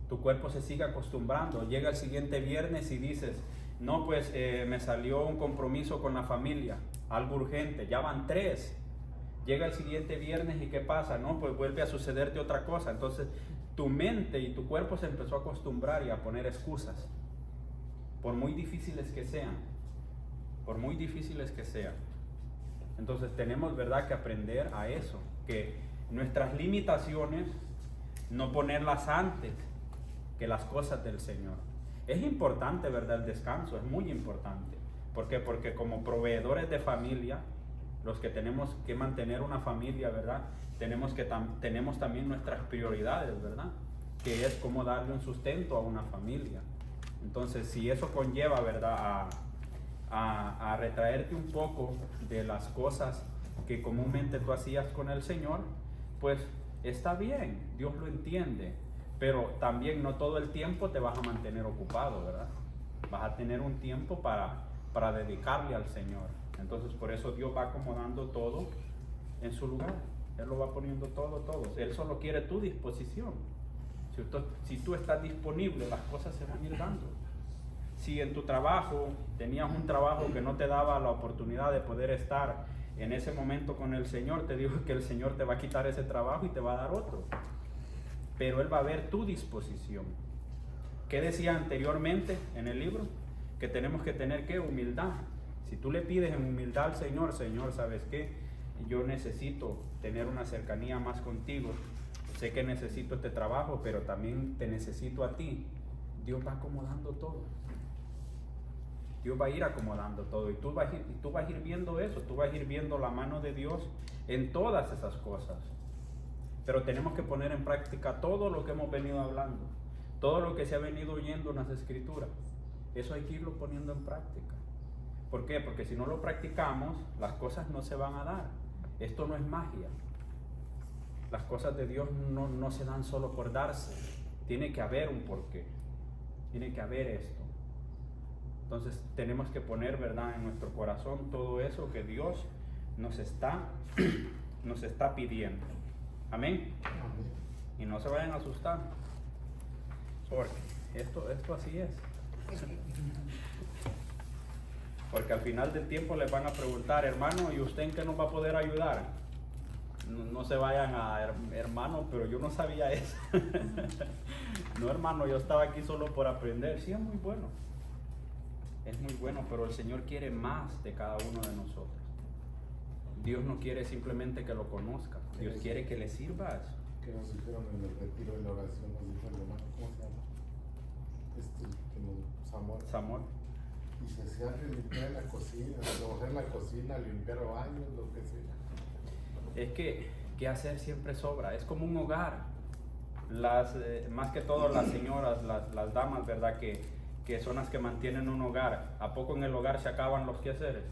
B: Tu cuerpo se sigue acostumbrando. Llega el siguiente viernes y dices, no, pues me salió un compromiso con la familia, algo urgente. Ya van 3. Llega el siguiente viernes y ¿qué pasa? No, pues vuelve a sucederte otra cosa. Entonces tu mente y tu cuerpo se empezó a acostumbrar y a poner excusas, por muy difíciles que sean, por muy difíciles que sean. Entonces tenemos, ¿verdad?, que aprender a eso, que nuestras limitaciones no ponerlas antes que las cosas del Señor. Es importante, ¿verdad?, el descanso, es muy importante. ¿Por qué? Porque como proveedores de familia, los que tenemos que mantener una familia, ¿verdad?, tenemos también nuestras prioridades, ¿verdad?, que es cómo darle un sustento a una familia. Entonces, si eso conlleva, ¿verdad?, a retraerte un poco de las cosas que comúnmente tú hacías con el Señor, pues está bien, Dios lo entiende, pero también no todo el tiempo te vas a mantener ocupado, ¿verdad? Vas a tener un tiempo para dedicarle al Señor. Entonces, por eso Dios va acomodando todo en su lugar. Él lo va poniendo todo. Él solo quiere tu disposición. Si tú estás disponible, las cosas se van a ir dando. Si en tu trabajo tenías un trabajo que no te daba la oportunidad de poder estar en ese momento con el Señor, te digo que el Señor te va a quitar ese trabajo y te va a dar otro. Pero Él va a ver tu disposición. ¿Qué decía anteriormente en el libro? Que tenemos que tener, ¿qué? Humildad. Si tú le pides en humildad al Señor, Señor, ¿sabes qué? Yo necesito tener una cercanía más contigo. Sé que necesito este trabajo, pero también te necesito a ti. Dios va acomodando todo. Dios va a ir acomodando todo y tú vas a ir viendo eso, tú vas a ir viendo la mano de Dios en todas esas cosas. Pero tenemos que poner en práctica todo lo que hemos venido hablando, todo lo que se ha venido oyendo en las Escrituras. Eso hay que irlo poniendo en práctica. ¿Por qué? Porque si no lo practicamos, las cosas no se van a dar. Esto no es magia. Las cosas de Dios no se dan solo por darse. Tiene que haber un porqué. Tiene que haber esto. Entonces tenemos que poner, ¿verdad?, en nuestro corazón todo eso que Dios nos está pidiendo. Amén. Y no se vayan a asustar, porque esto así es. Porque al final del tiempo les van a preguntar, hermano, ¿y usted en qué nos va a poder ayudar? No se vayan a, hermano, pero yo no sabía eso. No, hermano, yo estaba aquí solo por aprender. Sí, es muy bueno. Es muy bueno, pero el Señor quiere más de cada uno de nosotros. Dios no quiere simplemente que lo conozcas. Dios quiere que le sirvas.
F: Que nos dijeron en el retiro de la oración, nos dijo el hermano, ¿cómo se llama? Samuel. Y se hacía limpiar la cocina, recoger la cocina, limpiar baños, lo que sea.
B: Es que hacer siempre sobra. Es como un hogar. Más que todo las señoras, las damas, ¿verdad?, que son las que mantienen un hogar. ¿A poco en el hogar se acaban los quehaceres?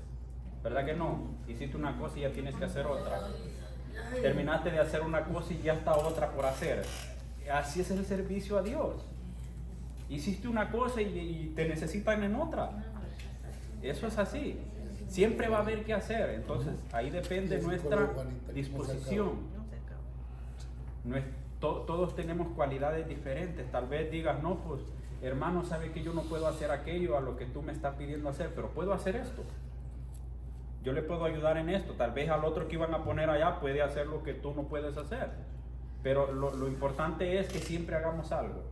B: ¿Verdad que no? Hiciste una cosa y ya tienes que hacer otra. Terminaste de hacer una cosa y ya está otra por hacer. Así es el servicio a Dios. Hiciste una cosa y te necesitan en otra. Eso es así. Siempre va a haber que hacer. Entonces ahí depende nuestra disposición. Todos tenemos cualidades diferentes. Tal vez digas, no, pues hermano, sabe que yo no puedo hacer aquello a lo que tú me estás pidiendo hacer, pero puedo hacer esto. Yo le puedo ayudar en esto. Tal vez al otro que iban a poner allá puede hacer lo que tú no puedes hacer. Pero lo importante es que siempre hagamos algo.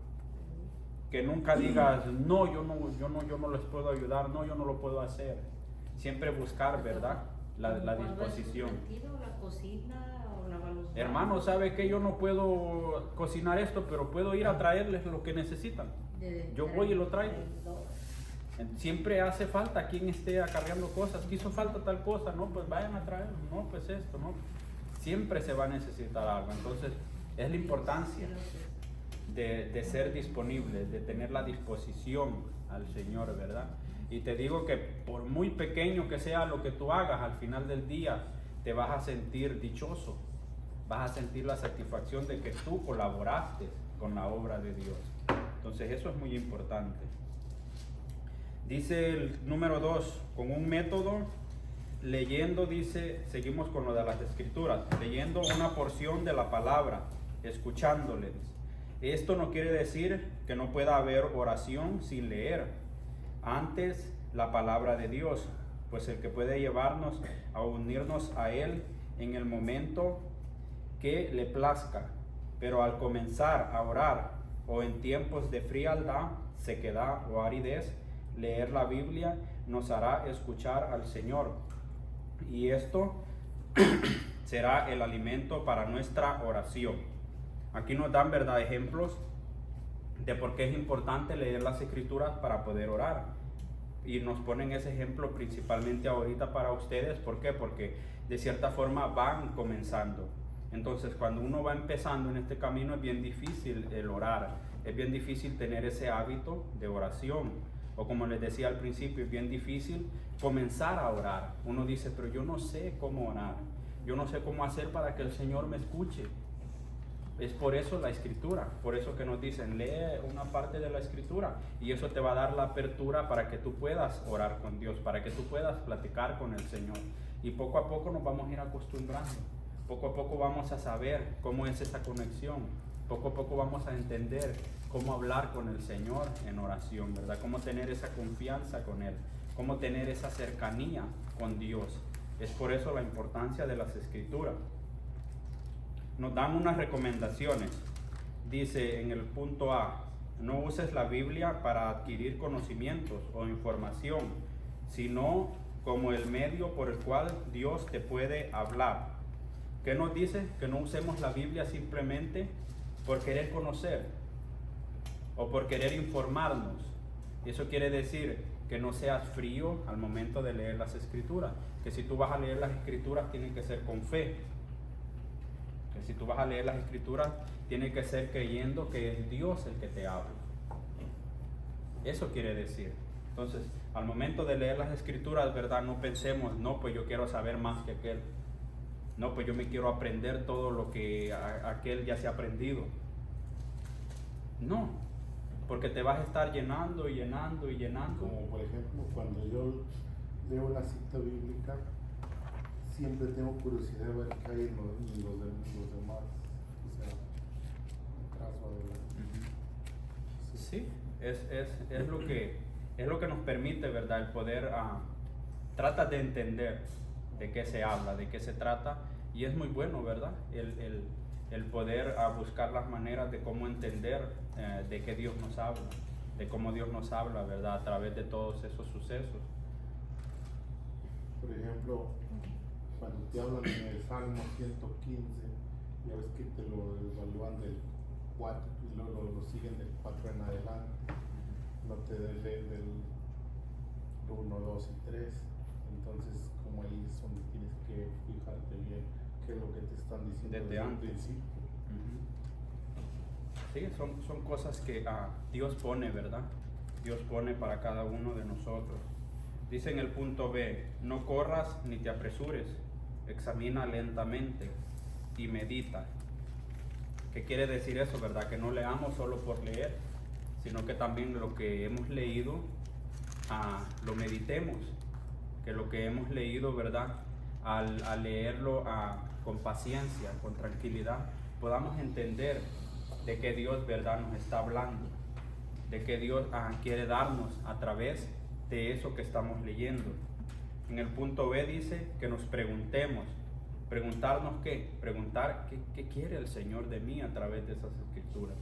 B: Que nunca digas, no, yo no les puedo ayudar, no, yo no lo puedo hacer. Siempre buscar, ¿verdad?, la disposición.
G: La cocina o lavar los
B: Hermano, ¿sabe que yo no puedo cocinar esto, pero puedo ir a traerles lo que necesitan? Yo voy y lo traigo. Siempre hace falta quien esté acarreando cosas. Hizo falta tal cosa, no, pues vayan a traerlo, no, pues esto, no. Siempre se va a necesitar algo. Entonces, es la importancia de ser disponible, de tener la disposición al Señor, ¿verdad? Y te digo que por muy pequeño que sea lo que tú hagas, al final del día te vas a sentir dichoso. Vas a sentir la satisfacción de que tú colaboraste con la obra de Dios. Entonces eso es muy importante. Dice el número 2, con un método, leyendo, dice, seguimos con lo de las escrituras, leyendo una porción de la palabra, escuchándoles. Esto no quiere decir que no pueda haber oración sin leer antes la palabra de Dios, pues el que puede llevarnos a unirnos a Él en el momento que le plazca, pero al comenzar a orar o en tiempos de frialdad, sequedad o aridez, leer la Biblia nos hará escuchar al Señor, y esto será el alimento para nuestra oración. Aquí nos dan, ¿verdad?, ejemplos de por qué es importante leer las escrituras para poder orar, y nos ponen ese ejemplo principalmente ahorita para ustedes. ¿Por qué? Porque de cierta forma van comenzando. Entonces, cuando uno va empezando en este camino, es bien difícil el orar, es bien difícil tener ese hábito de oración, o como les decía al principio, es bien difícil comenzar a orar. Uno dice, pero yo no sé cómo orar, yo no sé cómo hacer para que el Señor me escuche. Es por eso la escritura, por eso que nos dicen, lee una parte de la escritura, y eso te va a dar la apertura para que tú puedas orar con Dios, para que tú puedas platicar con el Señor. Y poco a poco nos vamos a ir acostumbrando, poco a poco vamos a saber cómo es esa conexión, poco a poco vamos a entender cómo hablar con el Señor en oración, ¿verdad? Cómo tener esa confianza con Él, cómo tener esa cercanía con Dios. Es por eso la importancia de las escrituras. Nos dan unas recomendaciones. Dice en el punto A, no uses la Biblia para adquirir conocimientos o información, sino como el medio por el cual Dios te puede hablar. ¿Qué nos dice? Que no usemos la Biblia simplemente por querer conocer o por querer informarnos. Eso quiere decir que no seas frío al momento de leer las escrituras, que si tú vas a leer las escrituras tiene que ser con fe, que si tú vas a leer las escrituras tiene que ser creyendo que es Dios el que te habla. Eso quiere decir. Entonces, al momento de leer las escrituras, ¿verdad?, no pensemos, no, pues yo quiero saber más que aquel, no, pues yo me quiero aprender todo lo que aquel ya se ha aprendido. No, porque te vas a estar llenando y llenando y llenando.
F: Como por ejemplo, cuando yo leo una cita bíblica, siempre tengo curiosidad de ver qué hay en los demás, o sea, atrás o adelante.
B: Sí, es lo que nos permite, ¿verdad?, el poder trata de entender de qué se habla, de qué se trata, y es muy bueno, ¿verdad?, el poder buscar las maneras de cómo entender de qué Dios nos habla, de cómo Dios nos habla, ¿verdad?, a través de todos esos sucesos.
F: Por ejemplo, cuando te hablan en el Salmo 115, ya ves que te lo evalúan del 4 y luego lo siguen del 4 en adelante, no te del 1, 2 y 3. Entonces, como ahí es donde tienes que fijarte bien qué es lo que te están diciendo
B: Desde
F: el
B: antes.
F: principio.
B: Sí, son cosas que Dios pone, ¿verdad? Dios pone para cada uno de nosotros. Dice en el punto B, no corras ni te apresures, examina lentamente y medita. ¿Qué quiere decir eso, verdad? Que no leamos solo por leer, sino que también lo que hemos leído lo meditemos, que lo que hemos leído, ¿verdad?, al leerlo con paciencia, con tranquilidad, podamos entender de que Dios, ¿verdad?, nos está hablando, de que Dios quiere darnos a través de eso que estamos leyendo. En el punto B dice que nos preguntemos. ¿Preguntarnos qué? Preguntar qué quiere el Señor de mí a través de esas escrituras.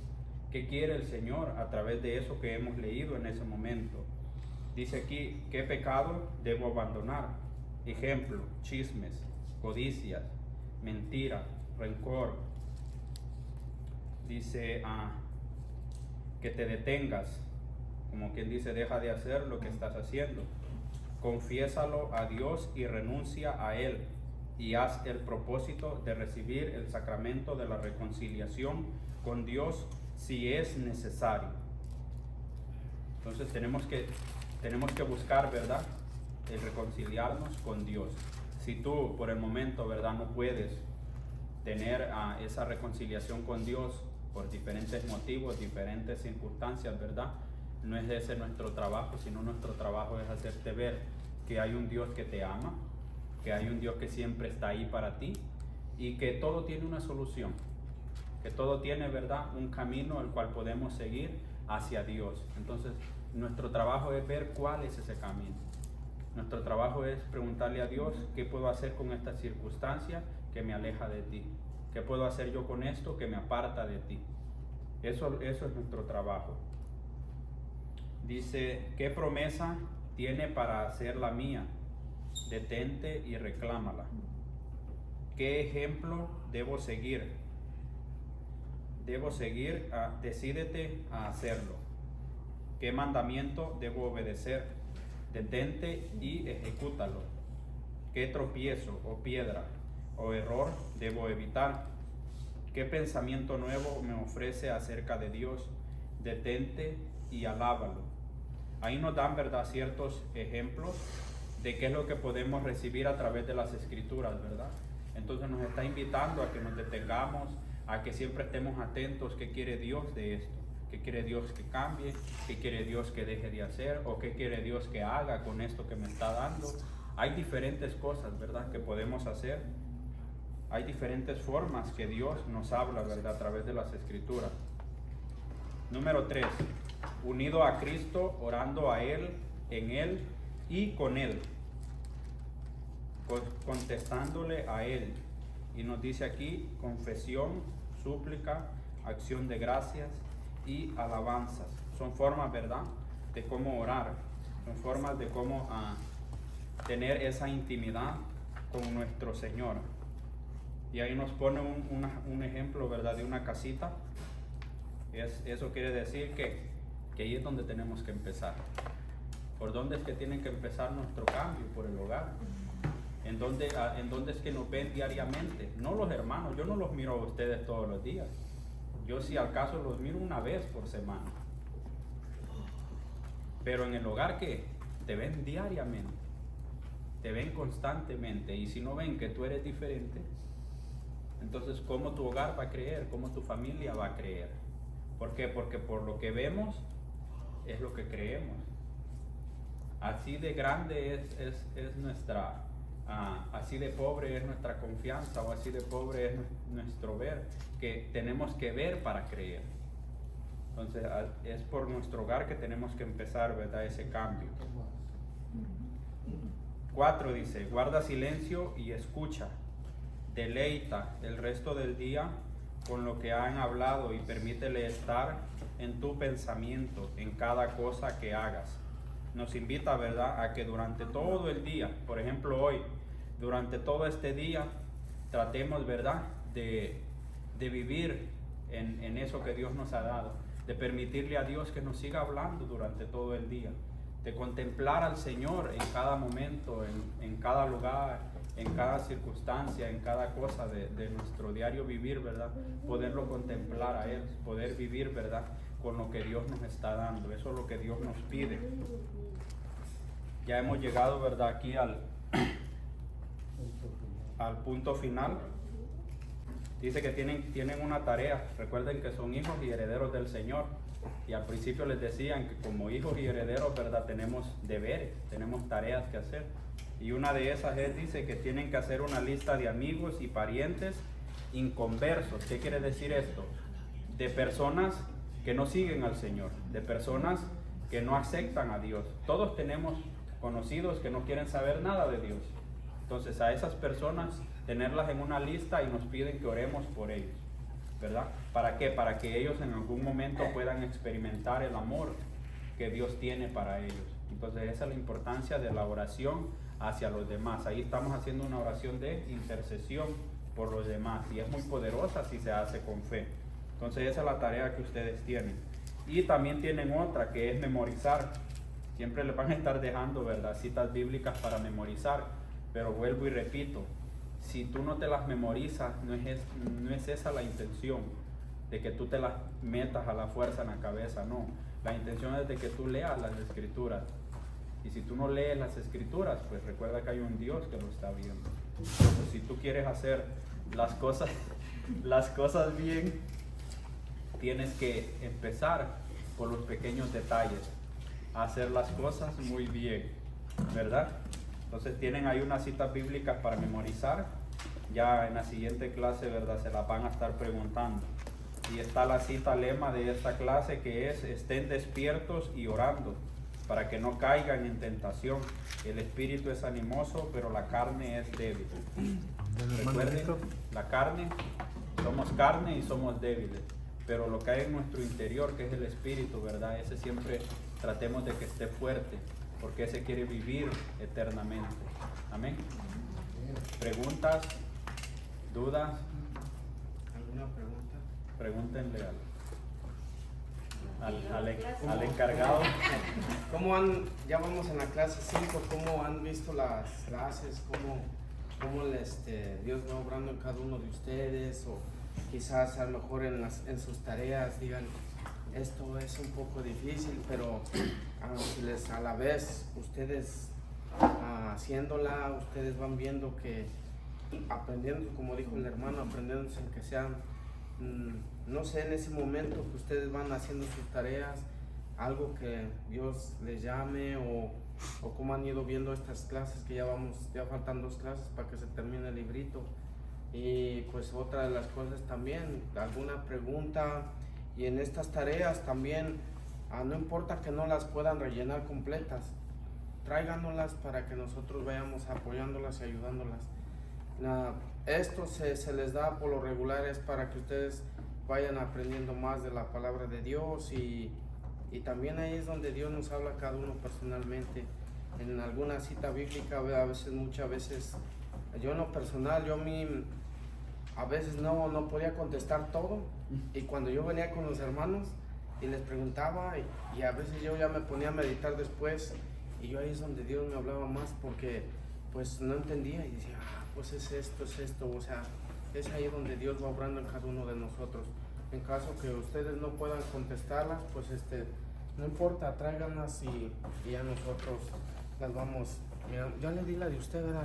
B: ¿Qué quiere el Señor a través de eso que hemos leído en ese momento? Dice aquí, ¿qué pecado debo abandonar? Ejemplo, chismes, codicias, mentira, rencor. Dice que te detengas, como quien dice, deja de hacer lo que estás haciendo. Confiésalo a Dios y renuncia a Él, y haz el propósito de recibir el sacramento de la reconciliación con Dios si es necesario. Entonces tenemos que buscar, ¿verdad?, el reconciliarnos con Dios. Si tú por el momento, ¿verdad?, no puedes tener esa reconciliación con Dios por diferentes motivos, diferentes circunstancias, ¿verdad?, no es ese nuestro trabajo, sino nuestro trabajo es hacerte ver que hay un Dios que te ama, que hay un Dios que siempre está ahí para ti y que todo tiene una solución, que todo tiene, ¿verdad?, un camino el cual podemos seguir hacia Dios. Entonces, nuestro trabajo es ver cuál es ese camino. Nuestro trabajo es preguntarle a Dios, ¿qué puedo hacer con esta circunstancia que me aleja de ti? ¿Qué puedo hacer yo con esto que me aparta de ti? Eso es nuestro trabajo. Dice, ¿qué promesa tiene para hacer la mía? Detente y reclámala. ¿Qué ejemplo debo seguir? Decídete a hacerlo. ¿Qué mandamiento debo obedecer? Detente y ejecútalo. ¿Qué tropiezo o piedra o error debo evitar? ¿Qué pensamiento nuevo me ofrece acerca de Dios? Detente y alábalo. Ahí nos dan, ¿verdad?, ciertos ejemplos de qué es lo que podemos recibir a través de las Escrituras, ¿verdad? Entonces nos está invitando a que nos detengamos, a que siempre estemos atentos qué quiere Dios de esto, qué quiere Dios que cambie, qué quiere Dios que deje de hacer o qué quiere Dios que haga con esto que me está dando. Hay diferentes cosas, ¿verdad?, que podemos hacer. Hay diferentes formas que Dios nos habla, ¿verdad?, a través de las Escrituras. Número 3. Unido a Cristo, orando a Él, en Él y con Él. Contestándole a Él. Y nos dice aquí confesión, súplica, acción de gracias y alabanzas. Son formas, ¿verdad?, de cómo orar. Son formas de cómo tener esa intimidad con nuestro Señor. Y ahí nos pone un ejemplo, ¿verdad?, de una casita. Eso quiere decir que ahí es donde tenemos que empezar. ¿Por dónde es que tiene que empezar nuestro cambio? Por el hogar. ¿En dónde es que nos ven diariamente? No los hermanos, yo no los miro a ustedes todos los días. Yo si al caso los miro una vez por semana. Pero en el hogar, ¿qué? Te ven diariamente. Te ven constantemente. Y si no ven que tú eres diferente, entonces ¿cómo tu hogar va a creer? ¿Cómo tu familia va a creer? ¿Por qué? Porque por lo que vemos es lo que creemos. Así de grande es nuestra, así de pobre es nuestra confianza, o así de pobre es nuestro ver, que tenemos que ver para creer. Entonces es por nuestro hogar que tenemos que empezar, ¿verdad?, ese cambio. 4 dice, guarda silencio y escucha. Deleita el resto del día con lo que han hablado y permítele estar en tu pensamiento en cada cosa que hagas. Nos invita, ¿verdad?, a que durante todo el día, por ejemplo hoy, durante todo este día, tratemos, ¿verdad?, de vivir en eso que Dios nos ha dado, de permitirle a Dios que nos siga hablando durante todo el día, de contemplar al Señor en cada momento, en cada lugar, en cada circunstancia, en cada cosa de nuestro diario vivir, ¿verdad? Poderlo contemplar a Él, poder vivir, ¿verdad?, con lo que Dios nos está dando. Eso es lo que Dios nos pide. Ya hemos llegado, ¿verdad?, aquí al punto final. Dice que tienen una tarea. Recuerden que son hijos y herederos del Señor. Y al principio les decían que como hijos y herederos, ¿verdad?, tenemos deberes, tenemos tareas que hacer. Y una de esas dice que tienen que hacer una lista de amigos y parientes inconversos. ¿Qué quiere decir esto? De personas que no siguen al Señor, de personas que no aceptan a Dios. Todos tenemos conocidos que no quieren saber nada de Dios. Entonces a esas personas tenerlas en una lista y nos piden que oremos por ellos, ¿verdad? ¿Para qué? Para que ellos en algún momento puedan experimentar el amor que Dios tiene para ellos. Entonces esa es la importancia de la oración hacia los demás. Ahí estamos haciendo una oración de intercesión por los demás y es muy poderosa si se hace con fe. Entonces esa es la tarea que ustedes tienen. Y también tienen otra que es memorizar. Siempre les van a estar dejando, ¿verdad?, citas bíblicas para memorizar, pero vuelvo y repito, si tú no te las memorizas, no es esa la intención, de que tú te las metas a la fuerza en la cabeza, no. La intención es de que tú leas las Escrituras. Y si tú no lees las Escrituras, pues recuerda que hay un Dios que lo está viendo. Entonces, si tú quieres hacer las cosas bien, tienes que empezar por los pequeños detalles. hacer las cosas muy bien, ¿verdad? Entonces tienen ahí unas citas bíblicas para memorizar. Ya en la siguiente clase, ¿verdad? Se las van a estar preguntando. Y está la cita lema de esta clase, que es: estén despiertos y orando para que no caigan en tentación. El espíritu es animoso, pero la carne es débil. Recuerden, la carne, somos carne y somos débiles, pero lo que hay en nuestro interior, que es el espíritu, ¿verdad? Ese siempre tratemos de que esté fuerte, porque ese quiere vivir eternamente. Amén. ¿Preguntas? ¿Dudas?
A: ¿Alguna pregunta?
B: Pregúntenle al encargado.
A: ¿Cómo han, ya vamos en la clase 5, cómo han visto las clases? ¿Cómo Dios va obrando en cada uno de ustedes? O quizás a lo mejor en sus tareas digan, esto es un poco difícil, pero a la vez ustedes haciéndola, ustedes van viendo que aprendiendo, como dijo el hermano, aprendiendo en que sean, no sé, en ese momento que ustedes van haciendo sus tareas, algo que Dios les llame, o cómo han ido viendo estas clases, que ya faltan 2 clases para que se termine el librito. Y pues otra de las cosas también, alguna pregunta, y en estas tareas también, no importa que no las puedan rellenar completas, tráiganoslas para que nosotros vayamos apoyándolas y ayudándolas. Esto se les da por lo regular, es para que ustedes vayan aprendiendo más de la palabra de Dios, y también ahí es donde Dios nos habla a cada uno personalmente. En alguna cita bíblica, muchas veces, yo en lo personal, a veces no podía contestar todo, y cuando yo venía con los hermanos y les preguntaba, y a veces yo ya me ponía a meditar después, y yo ahí es donde Dios me hablaba más, porque pues no entendía, y decía, pues es esto, o sea, es ahí donde Dios va obrando en cada uno de nosotros. En caso que ustedes no puedan contestarlas, pues no importa, tráiganlas y ya nosotros las vamos. Mira, yo le di la de usted, ¿verdad?